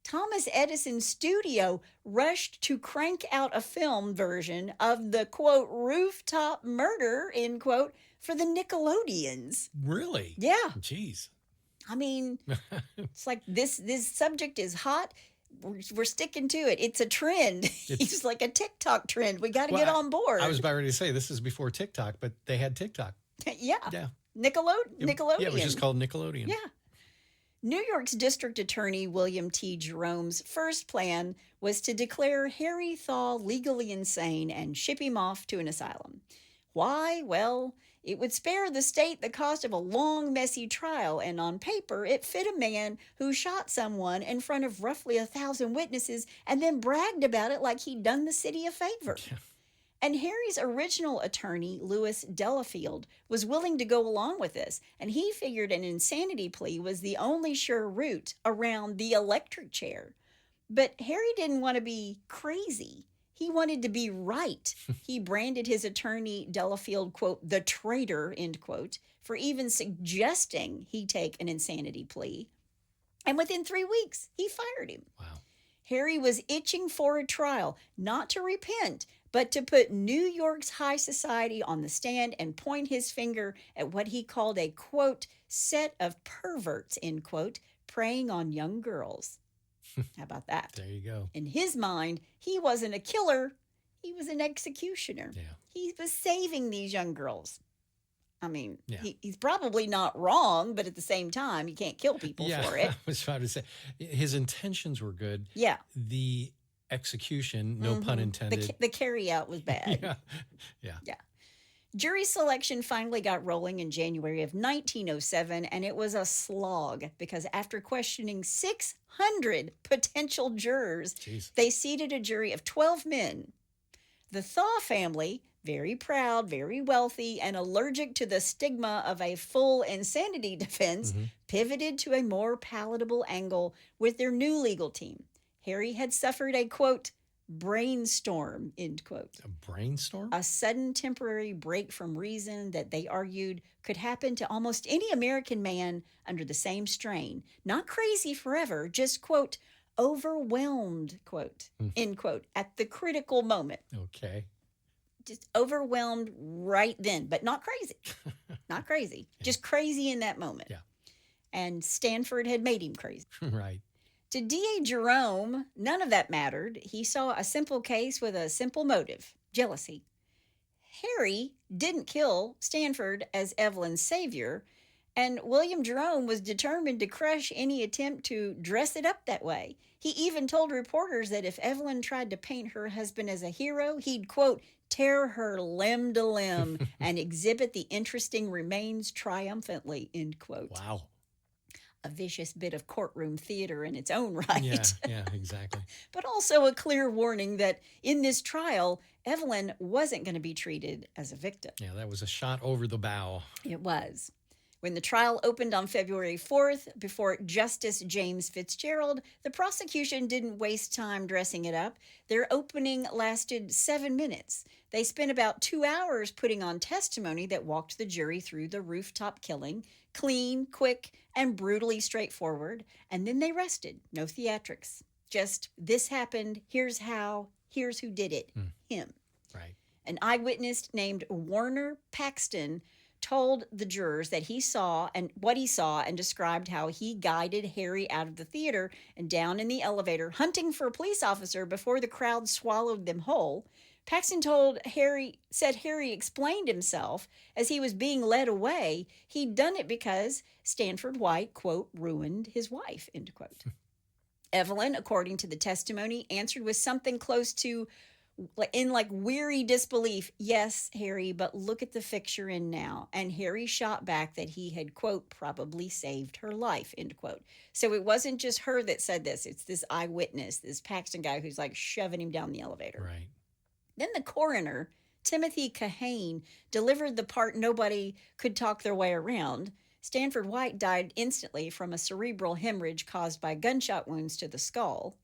Thomas Edison's studio rushed to crank out a film version of the, quote, rooftop murder, end quote, for the Nickelodeons. Really? Yeah. Jeez. I mean, it's like this subject is hot. We're sticking to it. It's a trend. It's like a TikTok trend. We got to get on board. I was about ready to say this is before TikTok, but they had TikTok. Yeah. Nickelodeon. Yeah, it was just called Nickelodeon. Yeah. New York's District Attorney William T. Jerome's first plan was to declare Harry Thaw legally insane and ship him off to an asylum. Why? Well, it would spare the state the cost of a long, messy trial, and on paper, it fit a man who shot someone in front of roughly 1,000 witnesses and then bragged about it like he'd done the city a favor. Yeah. And Harry's original attorney, Louis Delafield, was willing to go along with this, and he figured an insanity plea was the only sure route around the electric chair. But Harry didn't want to be crazy. He wanted to be right. He branded his attorney, Delafield, quote, the traitor, end quote, for even suggesting he take an insanity plea. And within 3 weeks, he fired him. Wow. Harry was itching for a trial, not to repent, but to put New York's high society on the stand and point his finger at what he called a, quote, set of perverts, end quote, preying on young girls. How about that? There you go. In his mind, he wasn't a killer. He was an executioner. Yeah. He was saving these young girls. I mean, Yeah. he's probably not wrong, but at the same time, you can't kill people for it. I was trying to say his intentions were good. Yeah. The execution, no pun intended. The carry out was bad. Yeah. Jury selection finally got rolling in January of 1907, and it was a slog because after questioning 600 potential jurors, Jeez. they seated a jury of 12 men. The Thaw family, very proud, very wealthy, and allergic to the stigma of a full insanity defense, pivoted to a more palatable angle with their new legal team. Harry had suffered a, quote, brainstorm, end quote. A brainstorm? A sudden temporary break from reason that they argued could happen to almost any American man under the same strain. Not crazy forever, just, quote, overwhelmed, quote, end quote, at the critical moment. Okay. Just overwhelmed right then, but not crazy. Not crazy. Just crazy in that moment. Yeah. And Stanford had made him crazy. Right. To D.A. Jerome, none of that mattered. He saw a simple case with a simple motive, jealousy. Harry didn't kill Stanford as Evelyn's savior, and William Jerome was determined to crush any attempt to dress it up that way. He even told reporters that if Evelyn tried to paint her husband as a hero, he'd, quote, tear her limb to limb and exhibit the interesting remains triumphantly, end quote. Wow. A vicious bit of courtroom theater in its own right. Yeah, exactly. But also a clear warning that in this trial, Evelyn wasn't going to be treated as a victim. Yeah, that was a shot over the bow. It was. When the trial opened on February 4th, before Justice James Fitzgerald, the prosecution didn't waste time dressing it up. Their opening lasted 7 minutes. They spent about 2 hours putting on testimony that walked the jury through the rooftop killing, clean, quick, and brutally straightforward, and then they rested. No theatrics. Just, this happened, here's how, here's who did it, him. Right. An eyewitness named Warner Paxton told the jurors that he saw and what he saw and described how he guided Harry out of the theater and down in the elevator, hunting for a police officer before the crowd swallowed them whole. Paxton said Harry explained himself as he was being led away. He'd done it because Stanford White, quote, ruined his wife, end quote. Evelyn, according to the testimony, answered with something close to, in like weary disbelief, yes, Harry, but look at the fix you're in now. And Harry shot back that he had, quote, probably saved her life, end quote. So it wasn't just her that said this. It's this eyewitness, this Paxton guy who's like shoving him down the elevator. Right. Then the coroner, Timothy Kahane, delivered the part nobody could talk their way around. Stanford White died instantly from a cerebral hemorrhage caused by gunshot wounds to the skull.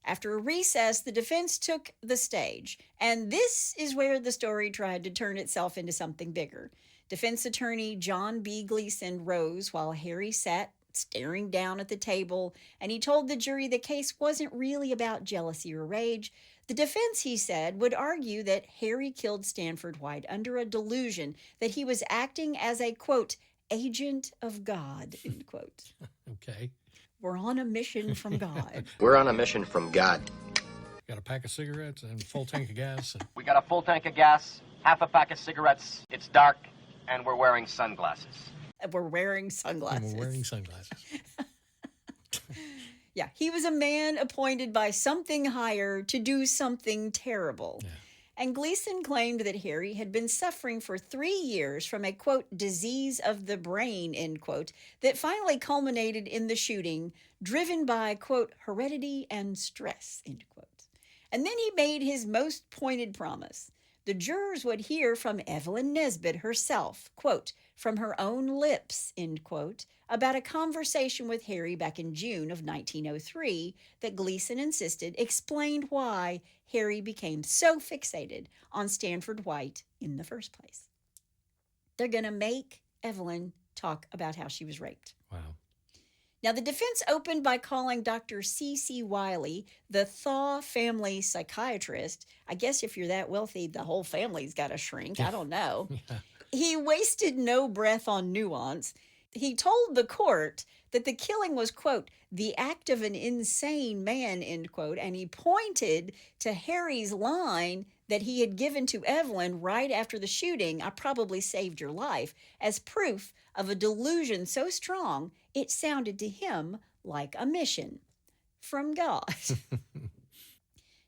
After a recess, the defense took the stage, and this is where the story tried to turn itself into something bigger. Defense attorney John B. Gleason rose while Harry sat staring down at the table, and he told the jury the case wasn't really about jealousy or rage. The defense, he said, would argue that Harry killed Stanford White under a delusion that he was acting as a, quote, agent of God, end quote. Okay. We're on a mission from God. We're on a mission from God. Got a pack of cigarettes and a full tank of gas. And We got a full tank of gas, half a pack of cigarettes, it's dark, and we're wearing sunglasses. We're wearing sunglasses. we're wearing sunglasses. Yeah, he was a man appointed by something higher to do something terrible. Yeah. And Gleason claimed that Harry had been suffering for 3 years from a, quote, disease of the brain, end quote, that finally culminated in the shooting, driven by, quote, heredity and stress, end quote. And then he made his most pointed promise. The jurors would hear from Evelyn Nesbit herself, quote, from her own lips, end quote, about a conversation with Harry back in June of 1903 that Gleason insisted explained why Harry became so fixated on Stanford White in the first place. They're going to make Evelyn talk about how she was raped. Wow. Now, the defense opened by calling Dr. C.C. Wiley the Thaw family psychiatrist. I guess if you're that wealthy, the whole family's got to shrink. I don't know. Yeah. He wasted no breath on nuance. He told the court that the killing was, quote, the act of an insane man, end quote, and he pointed to Harry's line that he had given to Evelyn right after the shooting, I probably saved your life, as proof of a delusion so strong it sounded to him like a mission from God.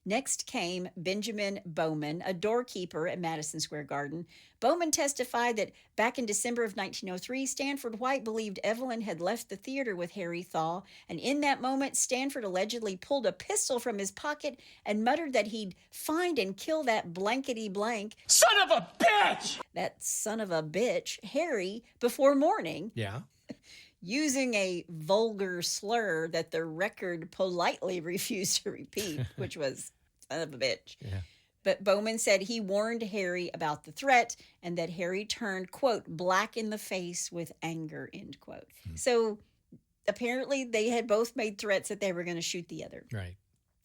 Next came Benjamin Bowman, a doorkeeper at Madison Square Garden. Bowman testified that back in December of 1903, Stanford White believed Evelyn had left the theater with Harry Thaw, and in that moment, Stanford allegedly pulled a pistol from his pocket and muttered that he'd find and kill that blankety-blank, Son of a bitch! that son of a bitch, Harry, before morning, Yeah. using a vulgar slur that the record politely refused to repeat, which was son of a bitch. Yeah. But Bowman said he warned Harry about the threat and that Harry turned, quote, black in the face with anger, end quote. So apparently they had both made threats that they were going to shoot the other. Right.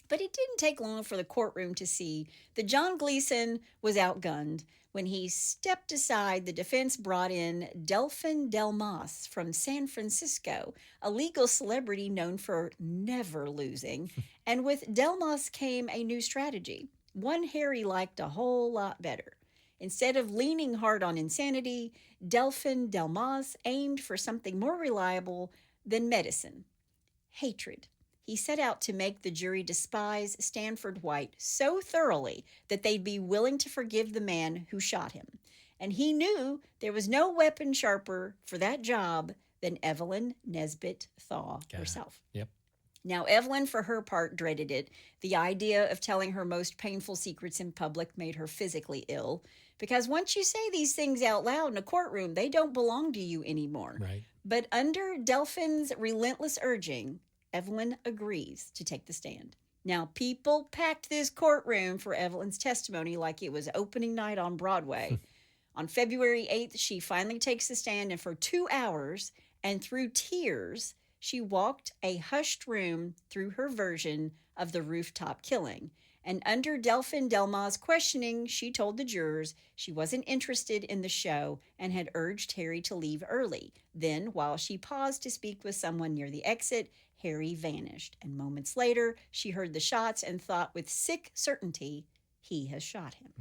But it didn't take long for the courtroom to see that John Gleason was outgunned. When he stepped aside, the defense brought in Delphin Delmas from San Francisco, a legal celebrity known for never losing. And with Delmas came a new strategy, one Harry liked a whole lot better. Instead of leaning hard on insanity, Delphin Delmas aimed for something more reliable than medicine, hatred. He set out to make the jury despise Stanford White so thoroughly that they'd be willing to forgive the man who shot him. And he knew there was no weapon sharper for that job than Evelyn Nesbit Thaw herself. Yep. Now, Evelyn, for her part, dreaded it. The idea of telling her most painful secrets in public made her physically ill, because once you say these things out loud in a courtroom, they don't belong to you anymore. Right. But under Delphin's relentless urging, Evelyn agrees to take the stand. Now, people packed this courtroom for Evelyn's testimony like it was opening night on Broadway. On February 8th, she finally takes the stand, and for 2 hours and through tears, she walked a hushed room through her version of the rooftop killing. And under Delphin Delmas' questioning, she told the jurors she wasn't interested in the show and had urged Harry to leave early. Then, while she paused to speak with someone near the exit, Harry vanished. And moments later, she heard the shots and thought with sick certainty, he has shot him.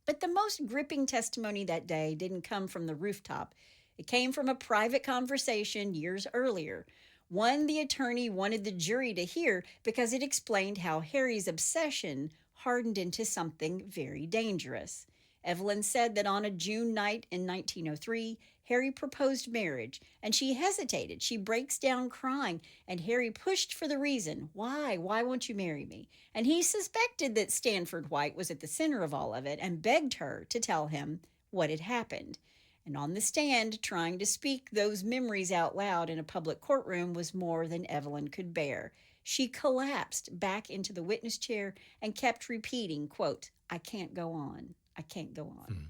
But the most gripping testimony that day didn't come from the rooftop. It came from a private conversation years earlier. One the attorney wanted the jury to hear because it explained how Harry's obsession hardened into something very dangerous. Evelyn said that on a June night in 1903, Harry proposed marriage, and she hesitated. She breaks down crying, and Harry pushed for the reason. Why? Why won't you marry me? And he suspected that Stanford White was at the center of all of it and begged her to tell him what had happened. And on the stand, trying to speak those memories out loud in a public courtroom was more than Evelyn could bear. She collapsed back into the witness chair and kept repeating, quote, I can't go on. I can't go on.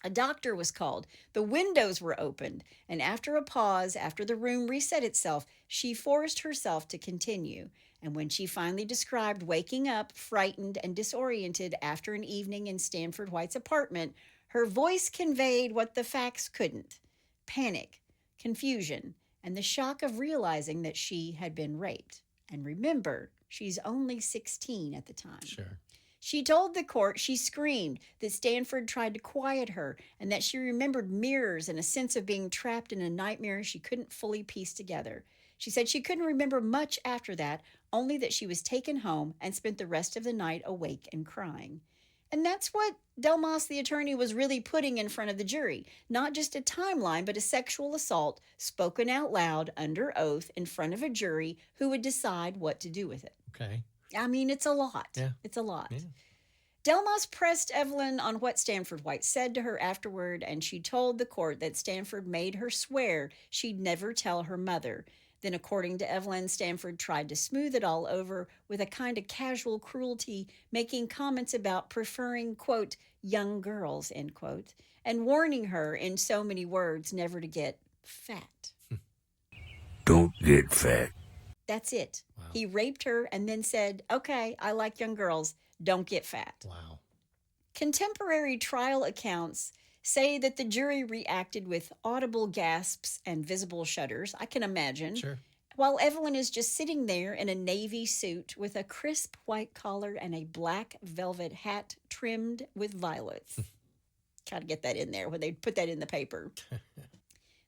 A doctor was called. The windows were opened. And after a pause, after the room reset itself, she forced herself to continue. And when she finally described waking up, frightened and disoriented after an evening in Stanford White's apartment, her voice conveyed what the facts couldn't: panic, confusion, and the shock of realizing that she had been raped. And remember, she's only 16 at the time. Sure. She told the court she screamed, that Stanford tried to quiet her, and that she remembered mirrors and a sense of being trapped in a nightmare she couldn't fully piece together. She said she couldn't remember much after that, only that she was taken home and spent the rest of the night awake and crying. And that's what Delmas, the attorney, was really putting in front of the jury. Not just a timeline, but a sexual assault spoken out loud under oath in front of a jury who would decide what to do with it. Okay. I mean, it's a lot. Yeah. It's a lot. Yeah. Delmas pressed Evelyn on what Stanford White said to her afterward, and she told the court that Stanford made her swear she'd never tell her mother. Then, according to Evelyn, Stanford tried to smooth it all over with a kind of casual cruelty, making comments about preferring, quote, young girls, end quote, and warning her in so many words never to get fat. Don't get fat. That's it. Wow. He raped her and then said, okay, I like young girls, don't get fat. Wow. Contemporary trial accounts say that the jury reacted with audible gasps and visible shudders, I can imagine, Sure. while Evelyn is just sitting there in a navy suit with a crisp white collar and a black velvet hat trimmed with violets. Got to get that in there when they put that in the paper.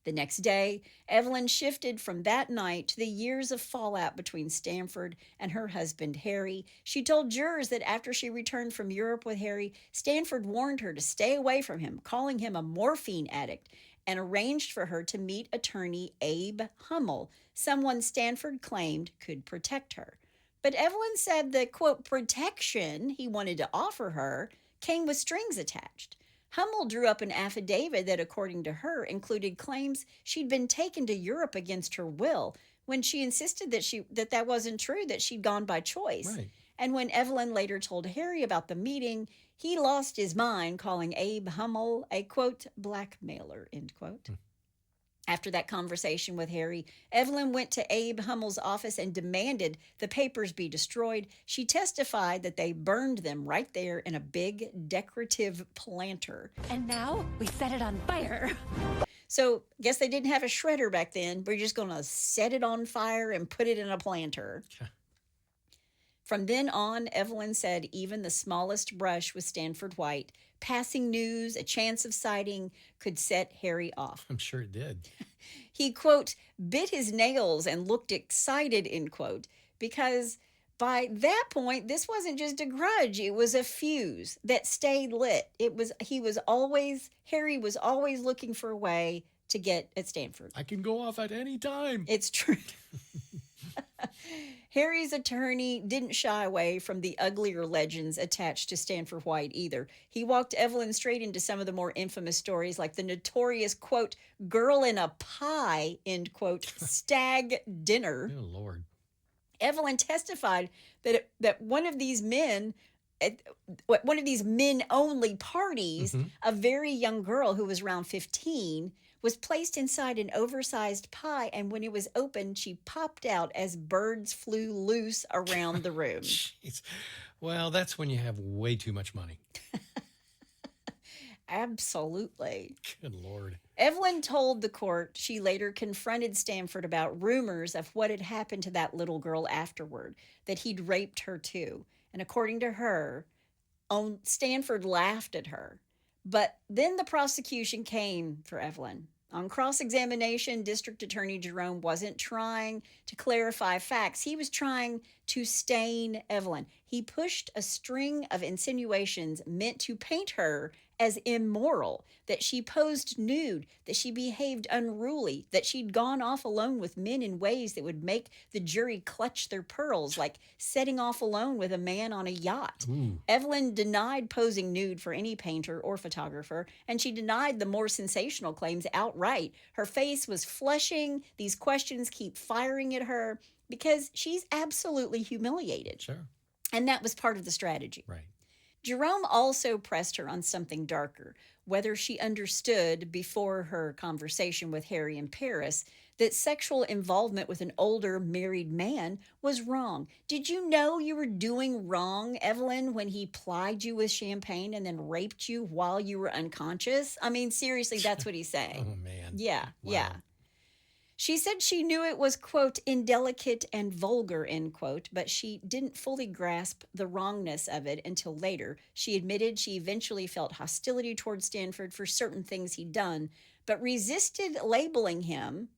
The next day, Evelyn shifted from that night to the years of fallout between Stanford and her husband, Harry. She told jurors that after she returned from Europe with Harry, Stanford warned her to stay away from him, calling him a morphine addict, and arranged for her to meet attorney Abe Hummel, someone Stanford claimed could protect her. But Evelyn said the, quote, protection he wanted to offer her came with strings attached. Hummel drew up an affidavit that, according to her, included claims she'd been taken to Europe against her will, when she insisted that wasn't true, that she'd gone by choice. Right. And when Evelyn later told Harry about the meeting, he lost his mind, calling Abe Hummel a, quote, blackmailer, end quote. After that conversation with Harry, Evelyn went to Abe Hummel's office and demanded the papers be destroyed. She testified that they burned them right there in a big decorative planter. And now we set it on fire. So, guess they didn't have a shredder back then. We're just going to set it on fire and put it in a planter. From then on, Evelyn said even the smallest brush with Stanford White, passing news, a chance of sighting, could set Harry off. I'm sure it did. He, quote, bit his nails and looked excited, end quote, because by that point, this wasn't just a grudge. It was a fuse that stayed lit. Harry was always looking for a way to get at Stanford. I can go off at any time. It's true. Harry's attorney didn't shy away from the uglier legends attached to Stanford White either. He walked Evelyn straight into some of the more infamous stories, like the notorious, quote, girl in a pie, end quote, stag dinner. Oh, Lord. Evelyn testified that one of these men, at one of these men-only parties, a very young girl who was around 15, was placed inside an oversized pie, and when it was opened, she popped out as birds flew loose around the room. Jeez. Well, that's when you have way too much money. Absolutely. Good Lord. Evelyn told the court she later confronted Stanford about rumors of what had happened to that little girl afterward, that he'd raped her too. And according to her, Stanford laughed at her. But then the prosecution came for Evelyn. On cross-examination, District Attorney Jerome wasn't trying to clarify facts. He was trying to stain Evelyn. He pushed a string of insinuations meant to paint her as immoral, that she posed nude, that she behaved unruly, that she'd gone off alone with men in ways that would make the jury clutch their pearls, like setting off alone with a man on a yacht. Ooh. Evelyn denied posing nude for any painter or photographer, and she denied the more sensational claims outright. Her face was flushing. These questions keep firing at her because she's absolutely humiliated. Sure. And that was part of the strategy. Right. Jerome also pressed her on something darker, whether she understood before her conversation with Harry in Paris that sexual involvement with an older married man was wrong. Did you know you were doing wrong, Evelyn, when he plied you with champagne and then raped you while you were unconscious? I mean, seriously, that's what he's saying. Oh, man. Yeah, Wow. yeah. She said she knew it was, quote, indelicate and vulgar, end quote, but she didn't fully grasp the wrongness of it until later. She admitted she eventually felt hostility towards Stanford for certain things he'd done, but resisted labeling him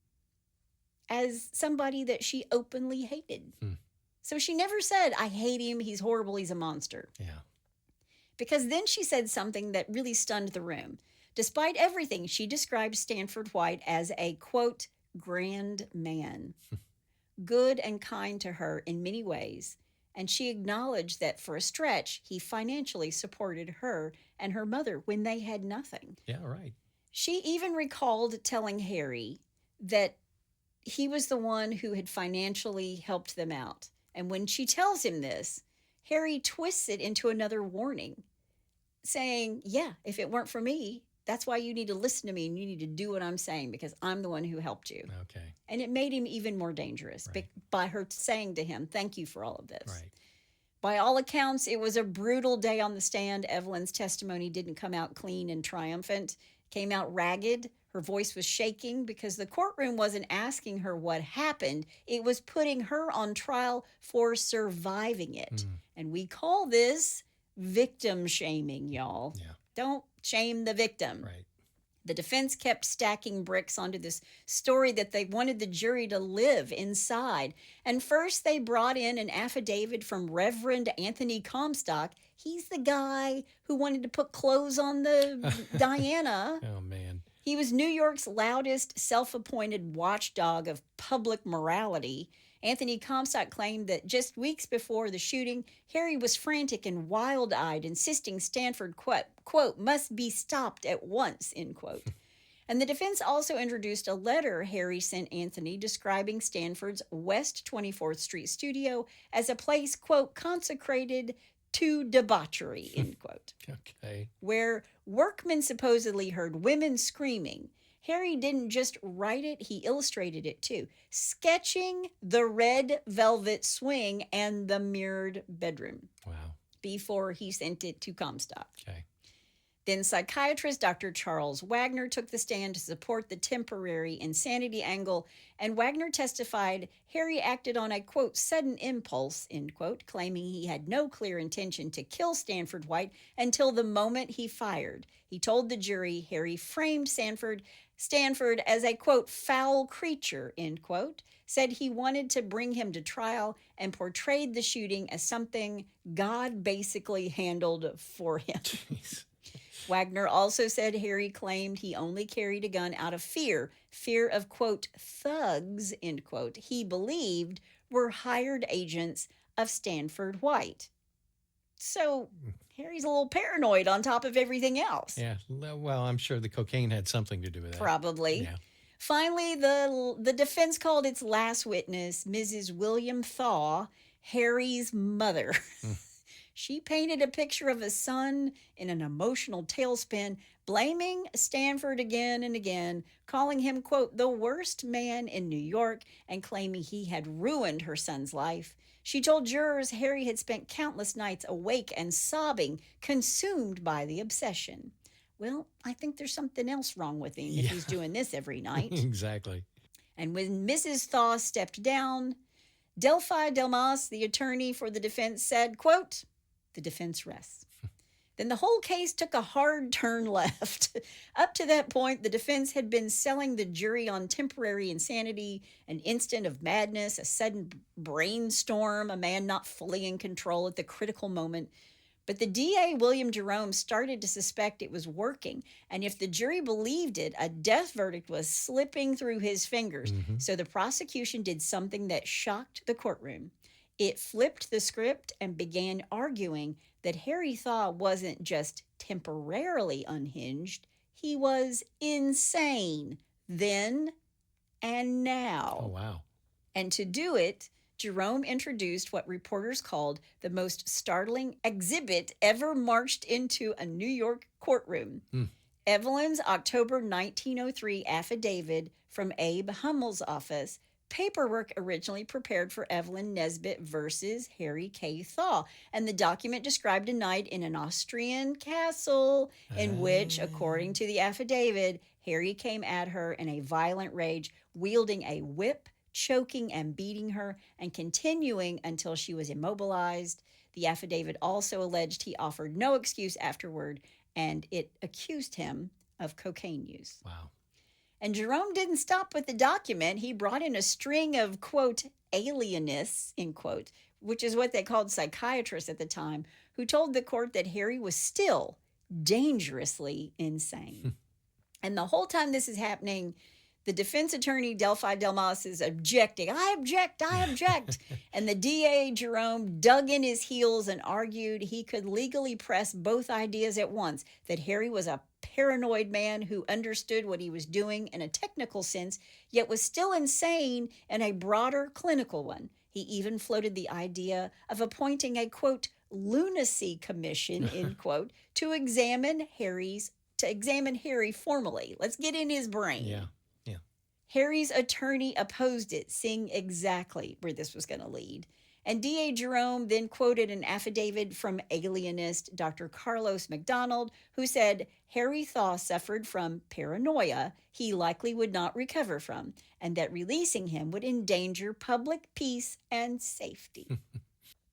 as somebody that she openly hated. So she never said, I hate him, he's horrible, he's a monster. Yeah. Because then she said something that really stunned the room. Despite everything, she described Stanford White as a, quote, grand man, good and kind to her in many ways, and she acknowledged that for a stretch, he financially supported her and her mother when they had nothing. Yeah, right. She even recalled telling Harry that he was the one who had financially helped them out. And when she tells him this, Harry twists it into another warning, saying, yeah, if it weren't for me, that's why you need to listen to me and you need to do what I'm saying because I'm the one who helped you. Okay. And it made him even more dangerous Right. by her saying to him, thank you for all of this. Right. By all accounts, it was a brutal day on the stand. Evelyn's testimony didn't come out clean and triumphant, came out ragged. Her voice was shaking because the courtroom wasn't asking her what happened. It was putting her on trial for surviving it. And we call this victim shaming, y'all. Yeah. Don't shame the victim. Right. The defense kept stacking bricks onto this story that they wanted the jury to live inside. And first, they brought in an affidavit from Reverend Anthony Comstock. He's the guy who wanted to put clothes on the Diana. Oh, man. He was New York's loudest self-appointed watchdog of public morality. Anthony Comstock claimed that just weeks before the shooting, Harry was frantic and wild-eyed, insisting Stanford, quote, must be stopped at once, end quote. And the defense also introduced a letter Harry sent Anthony describing Stanford's West 24th Street studio as a place, quote, consecrated to debauchery, end quote. Okay. Where workmen supposedly heard women screaming. Harry didn't just write it, he illustrated it too, sketching the red velvet swing and the mirrored bedroom Wow. before he sent it to Comstock. Okay. Then psychiatrist Dr. Charles Wagner took the stand to support the temporary insanity angle, and Wagner testified Harry acted on a, quote, sudden impulse, end quote, claiming he had no clear intention to kill Stanford White until the moment he fired. He told the jury Harry framed Stanford as a, quote, foul creature, end quote, said he wanted to bring him to trial, and portrayed the shooting as something God basically handled for him. Jeez. Wagner also said Harry claimed he only carried a gun out of fear of, quote, thugs, end quote, he believed were hired agents of Stanford White. So Harry's a little paranoid on top of everything else. Yeah. Well, I'm sure the cocaine had something to do with that. Probably. Yeah. Finally, the defense called its last witness, Mrs. William Thaw, Harry's mother. She painted a picture of a son in an emotional tailspin, blaming Stanford again and again, calling him, quote, the worst man in New York, and claiming he had ruined her son's life. She told jurors Harry had spent countless nights awake and sobbing, consumed by the obsession. Well, I think there's something else wrong with him if he's doing this every night. Exactly. And when Mrs. Thaw stepped down, Delphi Delmas, the attorney for the defense, said, quote, the defense rests. Then the whole case took a hard turn left. Up to that point, the defense had been selling the jury on temporary insanity, an instant of madness, a sudden brainstorm, a man not fully in control at the critical moment. But the DA, William Jerome, started to suspect it was working. And if the jury believed it, a death verdict was slipping through his fingers. So the prosecution did something that shocked the courtroom. It flipped the script and began arguing that Harry Thaw wasn't just temporarily unhinged, he was insane then and now. Oh, wow. And to do it, Jerome introduced what reporters called the most startling exhibit ever marched into a New York courtroom. Evelyn's October 1903 affidavit from Abe Hummel's office, paperwork originally prepared for Evelyn Nesbit versus Harry K. Thaw. And the document described a night in an Austrian castle in which, according to the affidavit, Harry came at her in a violent rage, wielding a whip, choking and beating her, and continuing until she was immobilized. The affidavit also alleged he offered no excuse afterward, and it accused him of cocaine use. Wow. And Jerome didn't stop with the document. He brought in a string of, quote, alienists, end quote, which is what they called psychiatrists at the time, who told the court that Harry was still dangerously insane. And the whole time this is happening, the defense attorney, Delphi Delmas, is objecting. I object. And the DA, Jerome, dug in his heels and argued he could legally press both ideas at once, that Harry was a paranoid man who understood what he was doing in a technical sense, yet was still insane in a broader clinical one. He even floated the idea of appointing a, quote, lunacy commission, end quote, to examine Harry formally. Let's get in his brain. Yeah. Harry's attorney opposed it, seeing exactly where this was going to lead. And DA Jerome then quoted an affidavit from alienist Dr. Carlos McDonald, who said Harry Thaw suffered from paranoia he likely would not recover from, and that releasing him would endanger public peace and safety.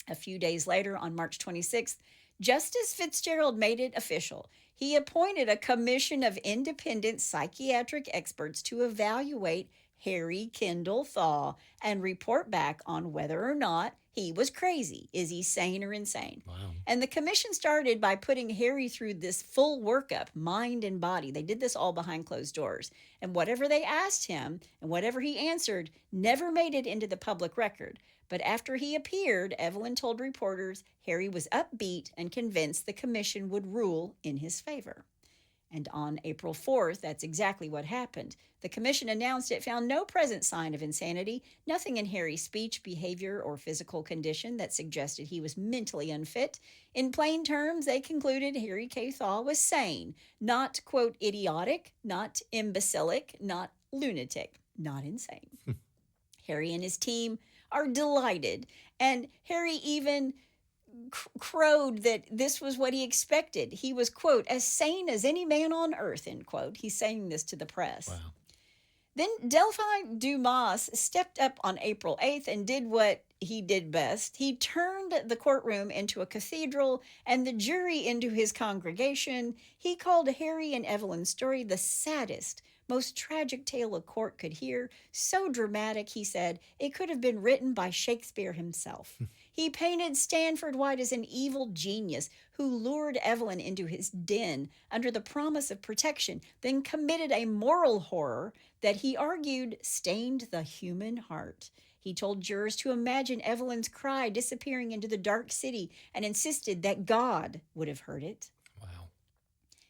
A few days later, on March 26th, Justice Fitzgerald made it official. He appointed a commission of independent psychiatric experts to evaluate Harry Kendall Thaw and report back on whether or not he was crazy. Is he sane or insane? Wow. And the commission started by putting Harry through this full workup, mind and body. They did this all behind closed doors. And whatever they asked him and whatever he answered never made it into the public record. But after he appeared, Evelyn told reporters Harry was upbeat and convinced the commission would rule in his favor. And on April 4th, that's exactly what happened. The commission announced it found no present sign of insanity, nothing in Harry's speech, behavior, or physical condition that suggested he was mentally unfit. In plain terms, they concluded Harry K. Thaw was sane, not, quote, idiotic, not imbecilic, not lunatic, not insane. Harry and his team are delighted, and Harry even crowed that this was what he expected. He was, quote, as sane as any man on earth, end quote. He's saying this to the press. Wow. Then Delphi Dumas stepped up on April 8th and did what he did best. He turned the courtroom into a cathedral and the jury into his congregation. He called Harry and Evelyn's story the saddest, most tragic tale a court could hear. So dramatic, he said, it could have been written by Shakespeare himself. He painted Stanford White as an evil genius who lured Evelyn into his den under the promise of protection, then committed a moral horror that he argued stained the human heart. He told jurors to imagine Evelyn's cry disappearing into the dark city and insisted that God would have heard it. Wow.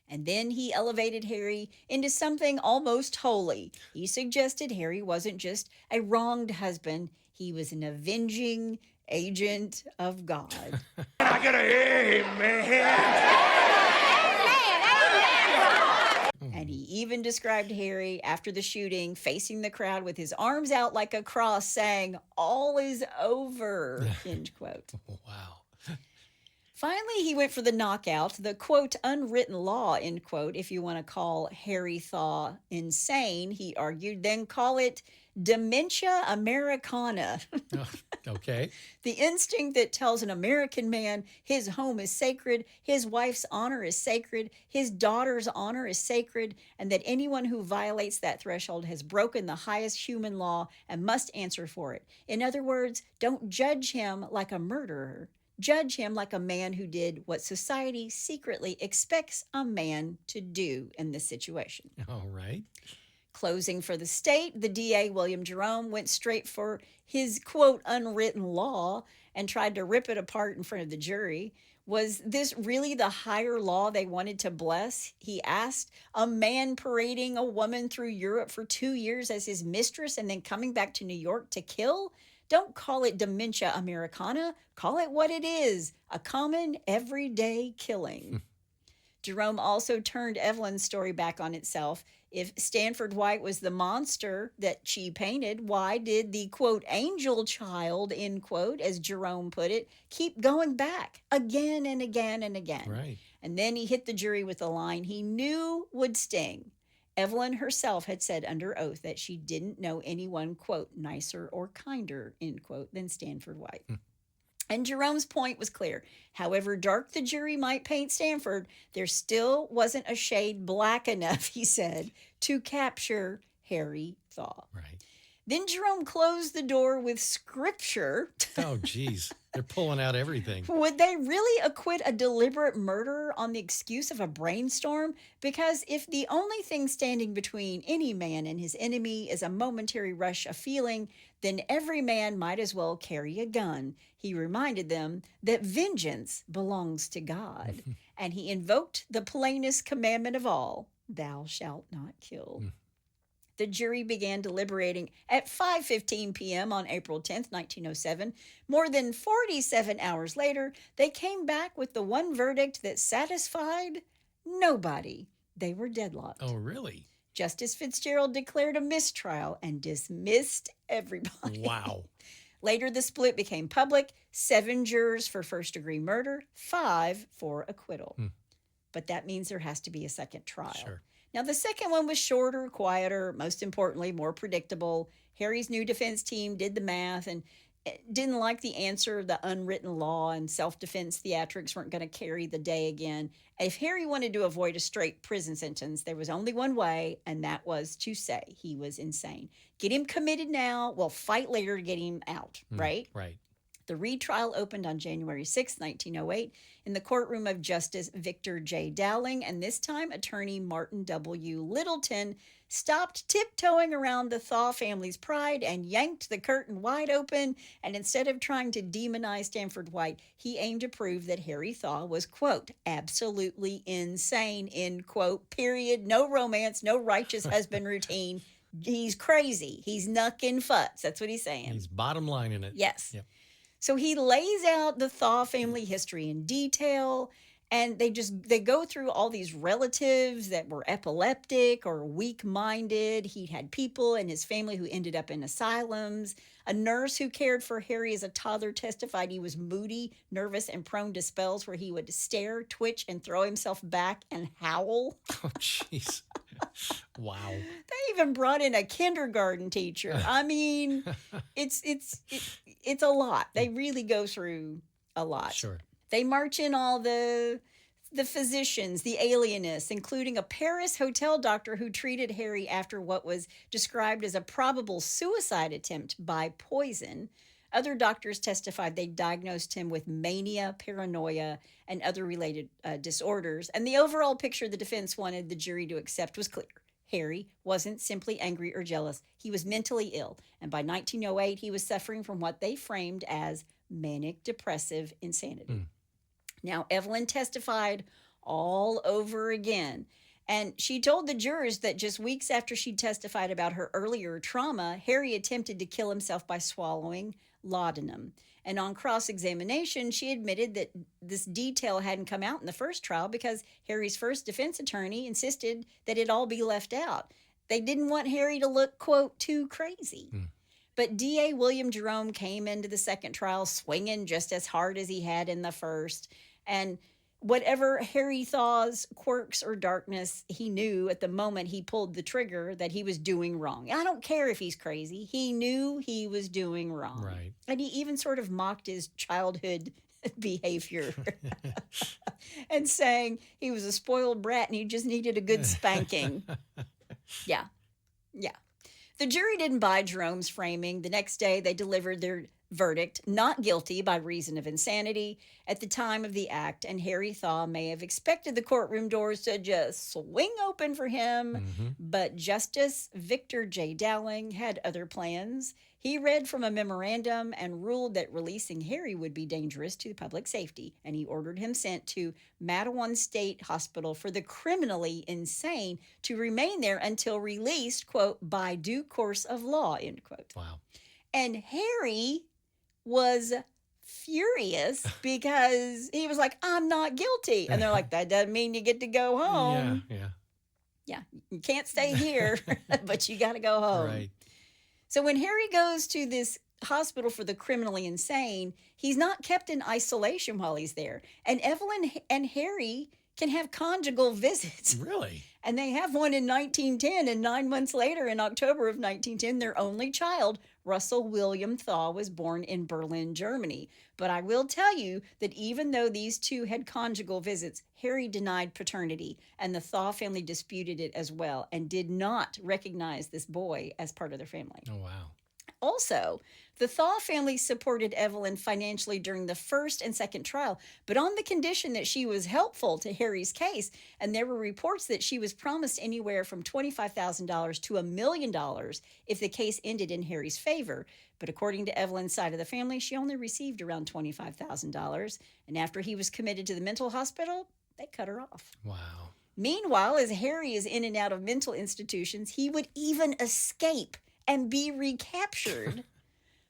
And then he elevated Harry into something almost holy. He suggested Harry wasn't just a wronged husband, he was an avenging agent of God. I got a amen. And he even described Harry after the shooting, facing the crowd with his arms out like a cross, saying, all is over, end quote. Wow. Finally, he went for the knockout, the, quote, unwritten law, end quote. If you want to call Harry Thaw insane, he argued, then call it dementia Americana. Okay. The instinct that tells an American man his home is sacred, his wife's honor is sacred, his daughter's honor is sacred, and that anyone who violates that threshold has broken the highest human law and must answer for it. In other words, don't judge him like a murderer. Judge him like a man who did what society secretly expects a man to do in this situation. All right. Closing for the state, the DA, William Jerome, went straight for his, quote, unwritten law and tried to rip it apart in front of the jury. Was this really the higher law they wanted to bless? He asked. A man parading a woman through Europe for 2 years as his mistress and then coming back to New York to kill? Don't call it dementia Americana. Call it what it is, a common everyday killing. Jerome also turned Evelyn's story back on itself. If Stanford White was the monster that she painted, why did the, quote, angel child, end quote, as Jerome put it, keep going back again and again and again? Right. And then he hit the jury with a line he knew would sting. Evelyn herself had said under oath that she didn't know anyone, quote, nicer or kinder, end quote, than Stanford White. And Jerome's point was clear. However dark the jury might paint Stanford, there still wasn't a shade black enough, he said, to capture Harry Thaw. Right. Then Jerome closed the door with scripture. Oh, geez. They're pulling out everything. Would they really acquit a deliberate murder on the excuse of a brainstorm? Because if the only thing standing between any man and his enemy is a momentary rush of feeling, then every man might as well carry a gun. He reminded them that vengeance belongs to God. And he invoked the plainest commandment of all, thou shalt not kill. The jury began deliberating at 5:15 p.m. on April 10th, 1907. More than 47 hours later, they came back with the one verdict that satisfied nobody. They were deadlocked. Oh, really? Justice Fitzgerald declared a mistrial and dismissed everybody. Wow. Later, the split became public. 7 jurors for first-degree murder, 5 for acquittal. But that means there has to be a second trial. Sure. Now, the second one was shorter, quieter, most importantly, more predictable. Harry's new defense team did the math and didn't like the answer. The unwritten law and self-defense theatrics weren't going to carry the day again. If Harry wanted to avoid a straight prison sentence, there was only one way, and that was to say he was insane. Get him committed now. We'll fight later to get him out, right? Right. The retrial opened on January 6, 1908, in the courtroom of Justice Victor J. Dowling, and this time attorney Martin W. Littleton stopped tiptoeing around the Thaw family's pride and yanked the curtain wide open, and instead of trying to demonize Stanford White, he aimed to prove that Harry Thaw was, quote, absolutely insane, end quote, period, no romance, no righteous husband routine. He's crazy. He's knuckin' futz. That's what he's saying. He's bottom line in it. Yes. Yep. So he lays out the Thaw family history in detail, and they go through all these relatives that were epileptic or weak-minded. He had people in his family who ended up in asylums. A nurse who cared for Harry as a toddler testified he was moody, nervous, and prone to spells where he would stare, twitch, and throw himself back and howl. Oh, jeez. Wow. They even brought in a kindergarten teacher. I mean, it's a lot. They really go through a lot. Sure. They march in all the physicians, the alienists, including a Paris hotel doctor who treated Harry after what was described as a probable suicide attempt by poison. Other doctors testified they diagnosed him with mania, paranoia, and other related disorders. And the overall picture the defense wanted the jury to accept was clear. Harry wasn't simply angry or jealous. He was mentally ill. And by 1908, he was suffering from what they framed as manic depressive insanity. Now, Evelyn testified all over again. And she told the jurors that just weeks after she testified about her earlier trauma, Harry attempted to kill himself by swallowing laudanum. And on cross-examination, she admitted that this detail hadn't come out in the first trial because Harry's first defense attorney insisted that it all be left out. They didn't want Harry to look, quote, too crazy. But DA William Jerome came into the second trial swinging just as hard as he had in the first. And whatever Harry Thaw's quirks or darkness, he knew at the moment he pulled the trigger that he was doing wrong. I don't care if he's crazy. He knew he was doing wrong. Right. And he even sort of mocked his childhood behavior and saying he was a spoiled brat and he just needed a good spanking. Yeah. The jury didn't buy Jerome's framing. The next day, they delivered their verdict, not guilty by reason of insanity at the time of the act, and Harry Thaw may have expected the courtroom doors to just swing open for him, but Justice Victor J. Dowling had other plans. He read from a memorandum and ruled that releasing Harry would be dangerous to public safety, and he ordered him sent to Matteawan State Hospital for the criminally insane to remain there until released, quote, by due course of law, end quote. Wow. And Harry was furious because he was like, I'm not guilty. And they're like, that doesn't mean you get to go home. Yeah, you can't stay here, but you got to go home. Right. So when Harry goes to this hospital for the criminally insane, he's not kept in isolation while he's there. And Evelyn and Harry can have conjugal visits. Really? And they have one in 1910, and 9 months later, in October of 1910, their only child, Russell William Thaw, was born in Berlin, Germany. But I will tell you that even though these two had conjugal visits, Harry denied paternity, and the Thaw family disputed it as well and did not recognize this boy as part of their family. Oh, wow. Also, the Thaw family supported Evelyn financially during the first and second trial, but on the condition that she was helpful to Harry's case. And there were reports that she was promised anywhere from $25,000 to $1 million if the case ended in Harry's favor. But according to Evelyn's side of the family, she only received around $25,000. And after he was committed to the mental hospital, they cut her off. Wow. Meanwhile, as Harry is in and out of mental institutions, he would even escape and be recaptured,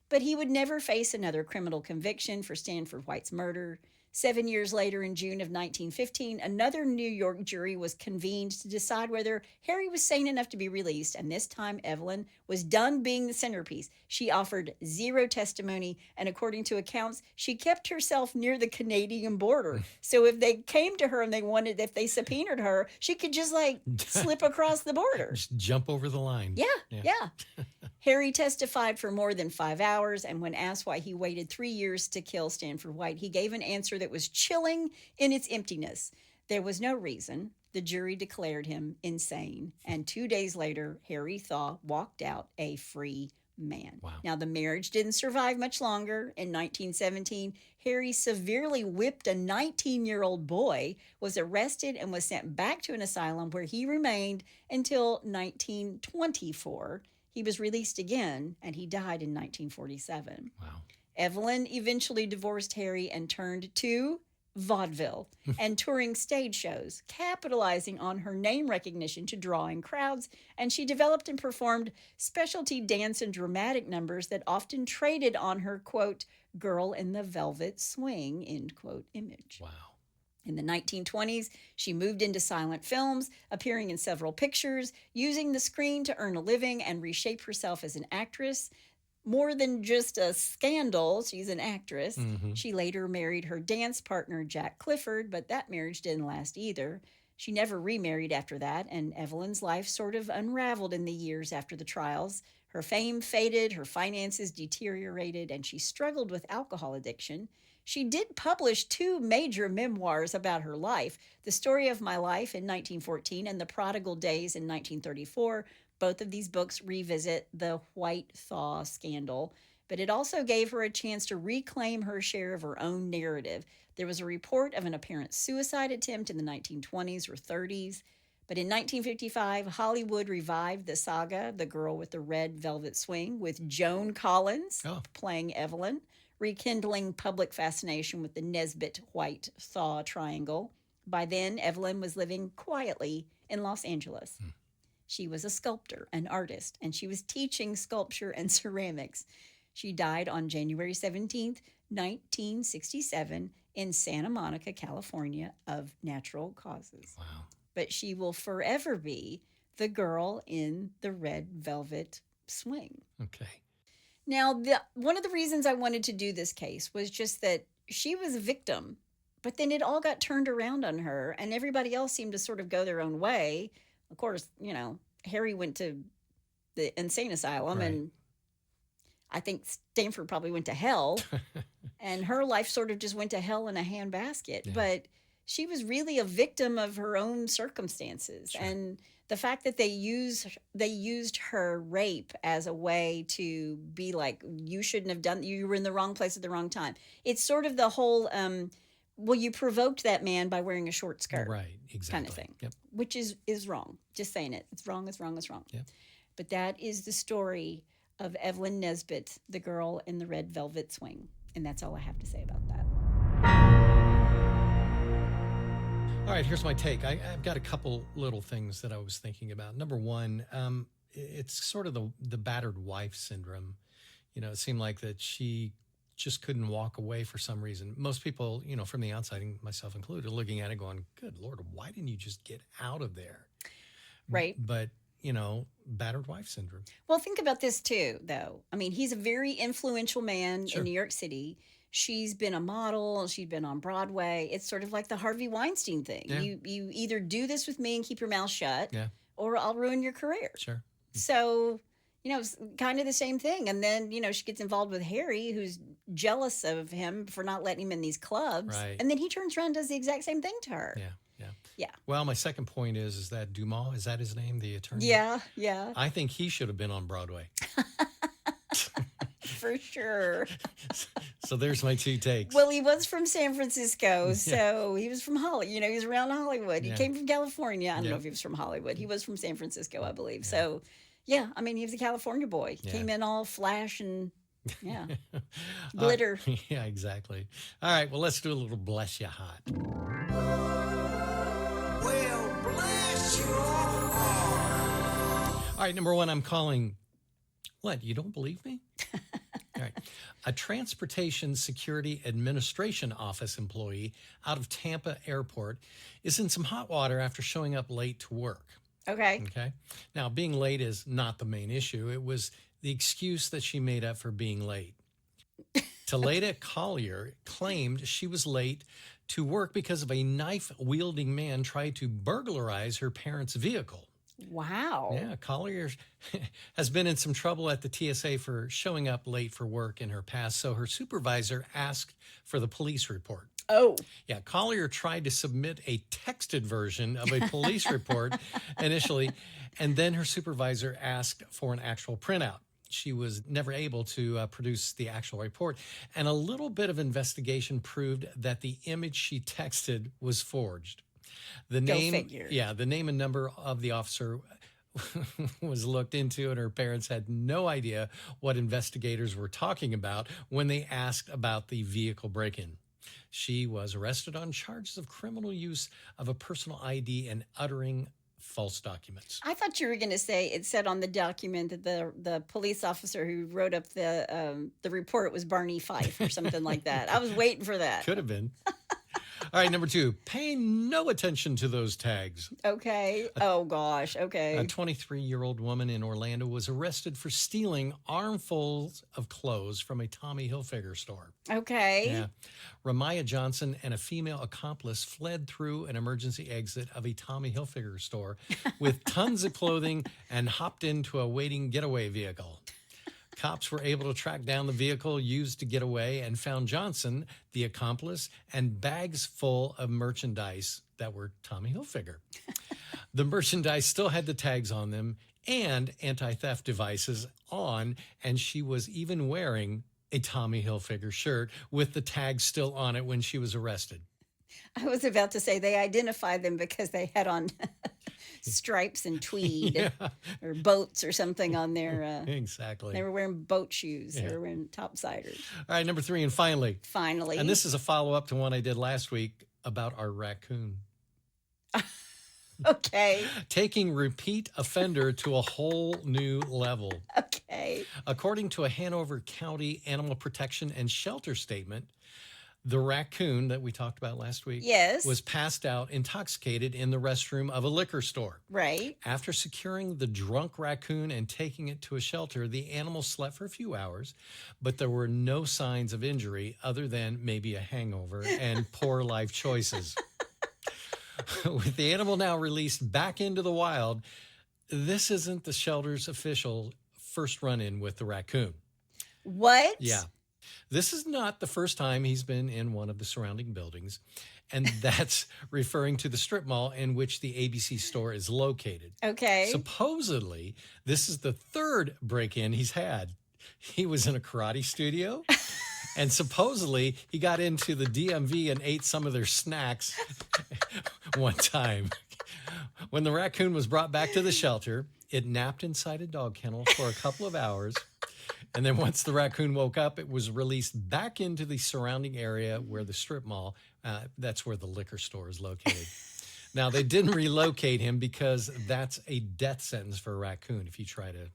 but he would never face another criminal conviction for Stanford White's murder. 7 years later, in June of 1915, another New York jury was convened to decide whether Harry was sane enough to be released, and this time Evelyn was done being the centerpiece. She offered zero testimony, and according to accounts, she kept herself near the Canadian border. So if they came to her and if they subpoenaed her, she could just slip across the border. Just jump over the line. Yeah. Harry testified for more than 5 hours, and when asked why he waited 3 years to kill Stanford White, he gave an answer that was chilling in its emptiness. There was no reason. The jury declared him insane, and 2 days later, Harry Thaw walked out a free man. Wow. Now, the marriage didn't survive much longer. In 1917, Harry severely whipped a 19-year-old boy, was arrested, and was sent back to an asylum where he remained until 1924. He was released again, and he died in 1947. Wow. Evelyn eventually divorced Harry and turned to vaudeville and touring stage shows, capitalizing on her name recognition to draw in crowds, and she developed and performed specialty dance and dramatic numbers that often traded on her, quote, girl in the velvet swing, end quote, image. Wow. In the 1920s, she moved into silent films, appearing in several pictures, using the screen to earn a living and reshape herself as an actress. More than just a scandal, she's an actress. Mm-hmm. She later married her dance partner, Jack Clifford, but that marriage didn't last either. She never remarried after that, and Evelyn's life sort of unraveled in the years after the trials. Her fame faded, her finances deteriorated, and she struggled with alcohol addiction. She did publish 2 major memoirs about her life, The Story of My Life in 1914 and The Prodigal Days in 1934. Both of these books revisit the White Thaw scandal, but it also gave her a chance to reclaim her share of her own narrative. There was a report of an apparent suicide attempt in the 1920s or 30s, but in 1955, Hollywood revived the saga, The Girl with the Red Velvet Swing, with Joan Collins playing Evelyn, rekindling public fascination with the Nesbit White Thaw triangle. By then, Evelyn was living quietly in Los Angeles. She was a sculptor, an artist, and she was teaching sculpture and ceramics. She died on January 17th, 1967, in Santa Monica, California, of natural causes. Wow. But she will forever be the girl in the red velvet swing. Okay. Now, one of the reasons I wanted to do this case was just that she was a victim, but then it all got turned around on her, and everybody else seemed to sort of go their own way. Of course, Harry went to the insane asylum, Right. and I think Stanford probably went to hell, and her life sort of just went to hell in a handbasket. Yeah. But she was really a victim of her own circumstances. Sure. And the fact that they used her rape as a way to be like, you shouldn't have done, you were in the wrong place at the wrong time. It's sort of the whole, well, you provoked that man by wearing a short skirt. Right, exactly. Kind of thing. Yep. Which is wrong. Just saying it. It's wrong, it's wrong, it's wrong. Yep. But that is the story of Evelyn Nesbit, the girl in the red velvet swing. And that's all I have to say about that. All right, here's my take. I've got a couple little things that I was thinking about. Number one, it's sort of the battered wife syndrome. it seemed like that she just couldn't walk away for some reason. Most people, from the outside, myself included, looking at it going, good Lord, why didn't you just get out of there? Right. But, battered wife syndrome. Well, think about this too, though. I mean, he's a very influential man Sure. in New York City. She's been a model. She's been on Broadway. It's sort of like the Harvey Weinstein thing. Yeah. You either do this with me and keep your mouth shut, Yeah. or I'll ruin your career. Sure. So, it's kind of the same thing. And then, she gets involved with Harry, who's jealous of him for not letting him in these clubs. Right. And then he turns around and does the exact same thing to her. Yeah. Yeah. Well, my second point is that Dumas, is that his name, the attorney? Yeah. I think he should have been on Broadway. For sure. So there's my 2 takes. Well, he was from San Francisco, so he was from Hollywood. He was around Hollywood. He came from California. I don't know if he was from Hollywood. He was from San Francisco, I believe. So, yeah, I mean, he was a California boy. He came in all flash and, glitter. Yeah, exactly. All right, well, let's do a little bless you hot. Well, bless your heart. All right, number 1, I'm calling, what, you don't believe me? All right. A Transportation Security Administration Office employee out of Tampa Airport is in some hot water after showing up late to work. Okay. Okay. Now, being late is not the main issue. It was the excuse that she made up for being late. Taleda Collier claimed she was late to work because of a knife-wielding man tried to burglarize her parents' vehicle. Wow. Yeah, Collier has been in some trouble at the TSA for showing up late for work in her past, so her supervisor asked for the police report. Oh. Yeah, Collier tried to submit a texted version of a police report initially, and then her supervisor asked for an actual printout. She was never able to produce the actual report, and a little bit of investigation proved that the image she texted was forged. The figure. The name and number of the officer was looked into, and her parents had no idea what investigators were talking about when they asked about the vehicle break-in. She was arrested on charges of criminal use of a personal ID and uttering false documents. I thought you were going to say it said on the document that the police officer who wrote up the report was Barney Fife or something like that. I was waiting for that. Could have been. All right, number 2, pay no attention to those tags. Okay. Oh, gosh. Okay. A 23-year-old woman in Orlando was arrested for stealing armfuls of clothes from a Tommy Hilfiger store. Okay. Yeah. Ramaya Johnson and a female accomplice fled through an emergency exit of a Tommy Hilfiger store with tons of clothing and hopped into a waiting getaway vehicle. Cops were able to track down the vehicle used to get away and found Johnson, the accomplice, and bags full of merchandise that were Tommy Hilfiger. The merchandise still had the tags on them and anti-theft devices on, and she was even wearing a Tommy Hilfiger shirt with the tag still on it when she was arrested. I was about to say they identified them because they had on stripes and tweed or boats or something on their... Exactly. They were wearing boat shoes. They were wearing topsiders. All right, number 3, and finally. Finally. And this is a follow-up to one I did last week about our raccoon. Okay. Taking repeat offender to a whole new level. Okay. According to a Hanover County Animal Protection and Shelter statement, the raccoon that we talked about last week was passed out intoxicated in the restroom of a liquor store. Right. After securing the drunk raccoon and taking it to a shelter, the animal slept for a few hours, but there were no signs of injury other than maybe a hangover and poor life choices. With the animal now released back into the wild, this isn't the shelter's official first run-in with the raccoon. What? Yeah. This is not the first time he's been in one of the surrounding buildings, and that's referring to the strip mall in which the ABC store is located. Okay. Supposedly, this is the third break-in he's had. He was in a karate studio, and supposedly he got into the DMV and ate some of their snacks one time. When the raccoon was brought back to the shelter, it napped inside a dog kennel for a couple of hours. And then once the raccoon woke up, it was released back into the surrounding area where the strip mall, that's where the liquor store is located. Now, they didn't relocate him because that's a death sentence for a raccoon if you try to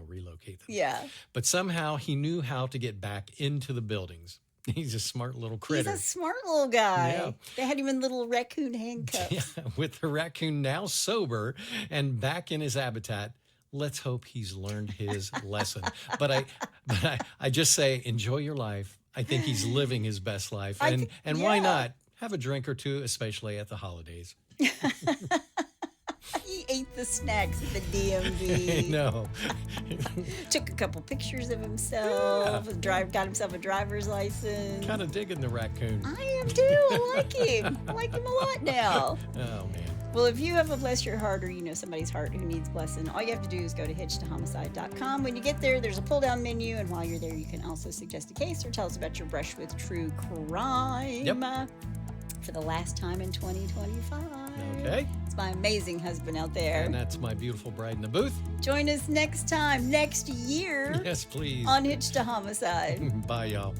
relocate them. Yeah. But somehow he knew how to get back into the buildings. He's a smart little critter. He's a smart little guy. Yeah. They had him in little raccoon handcuffs. Yeah, with the raccoon now sober and back in his habitat, let's hope he's learned his lesson. But I just say, enjoy your life. I think he's living his best life. And why not have a drink or two, especially at the holidays? He ate the snacks at the DMV. No. Took a couple pictures of himself. Got himself a driver's license. Kind of digging the raccoon. I am too. I like him. I like him a lot now. Oh, man. Well, if you have a bless your heart or you know somebody's heart who needs blessing, all you have to do is go to hitchtohomicide.com. When you get there, there's a pull-down menu, and while you're there, you can also suggest a case or tell us about your brush with true crime. Yep. For the last time in 2025. Okay. It's my amazing husband out there. And that's my beautiful bride in the booth. Join us next time, next year, Yes, please. on Hitch to Homicide. Bye, y'all.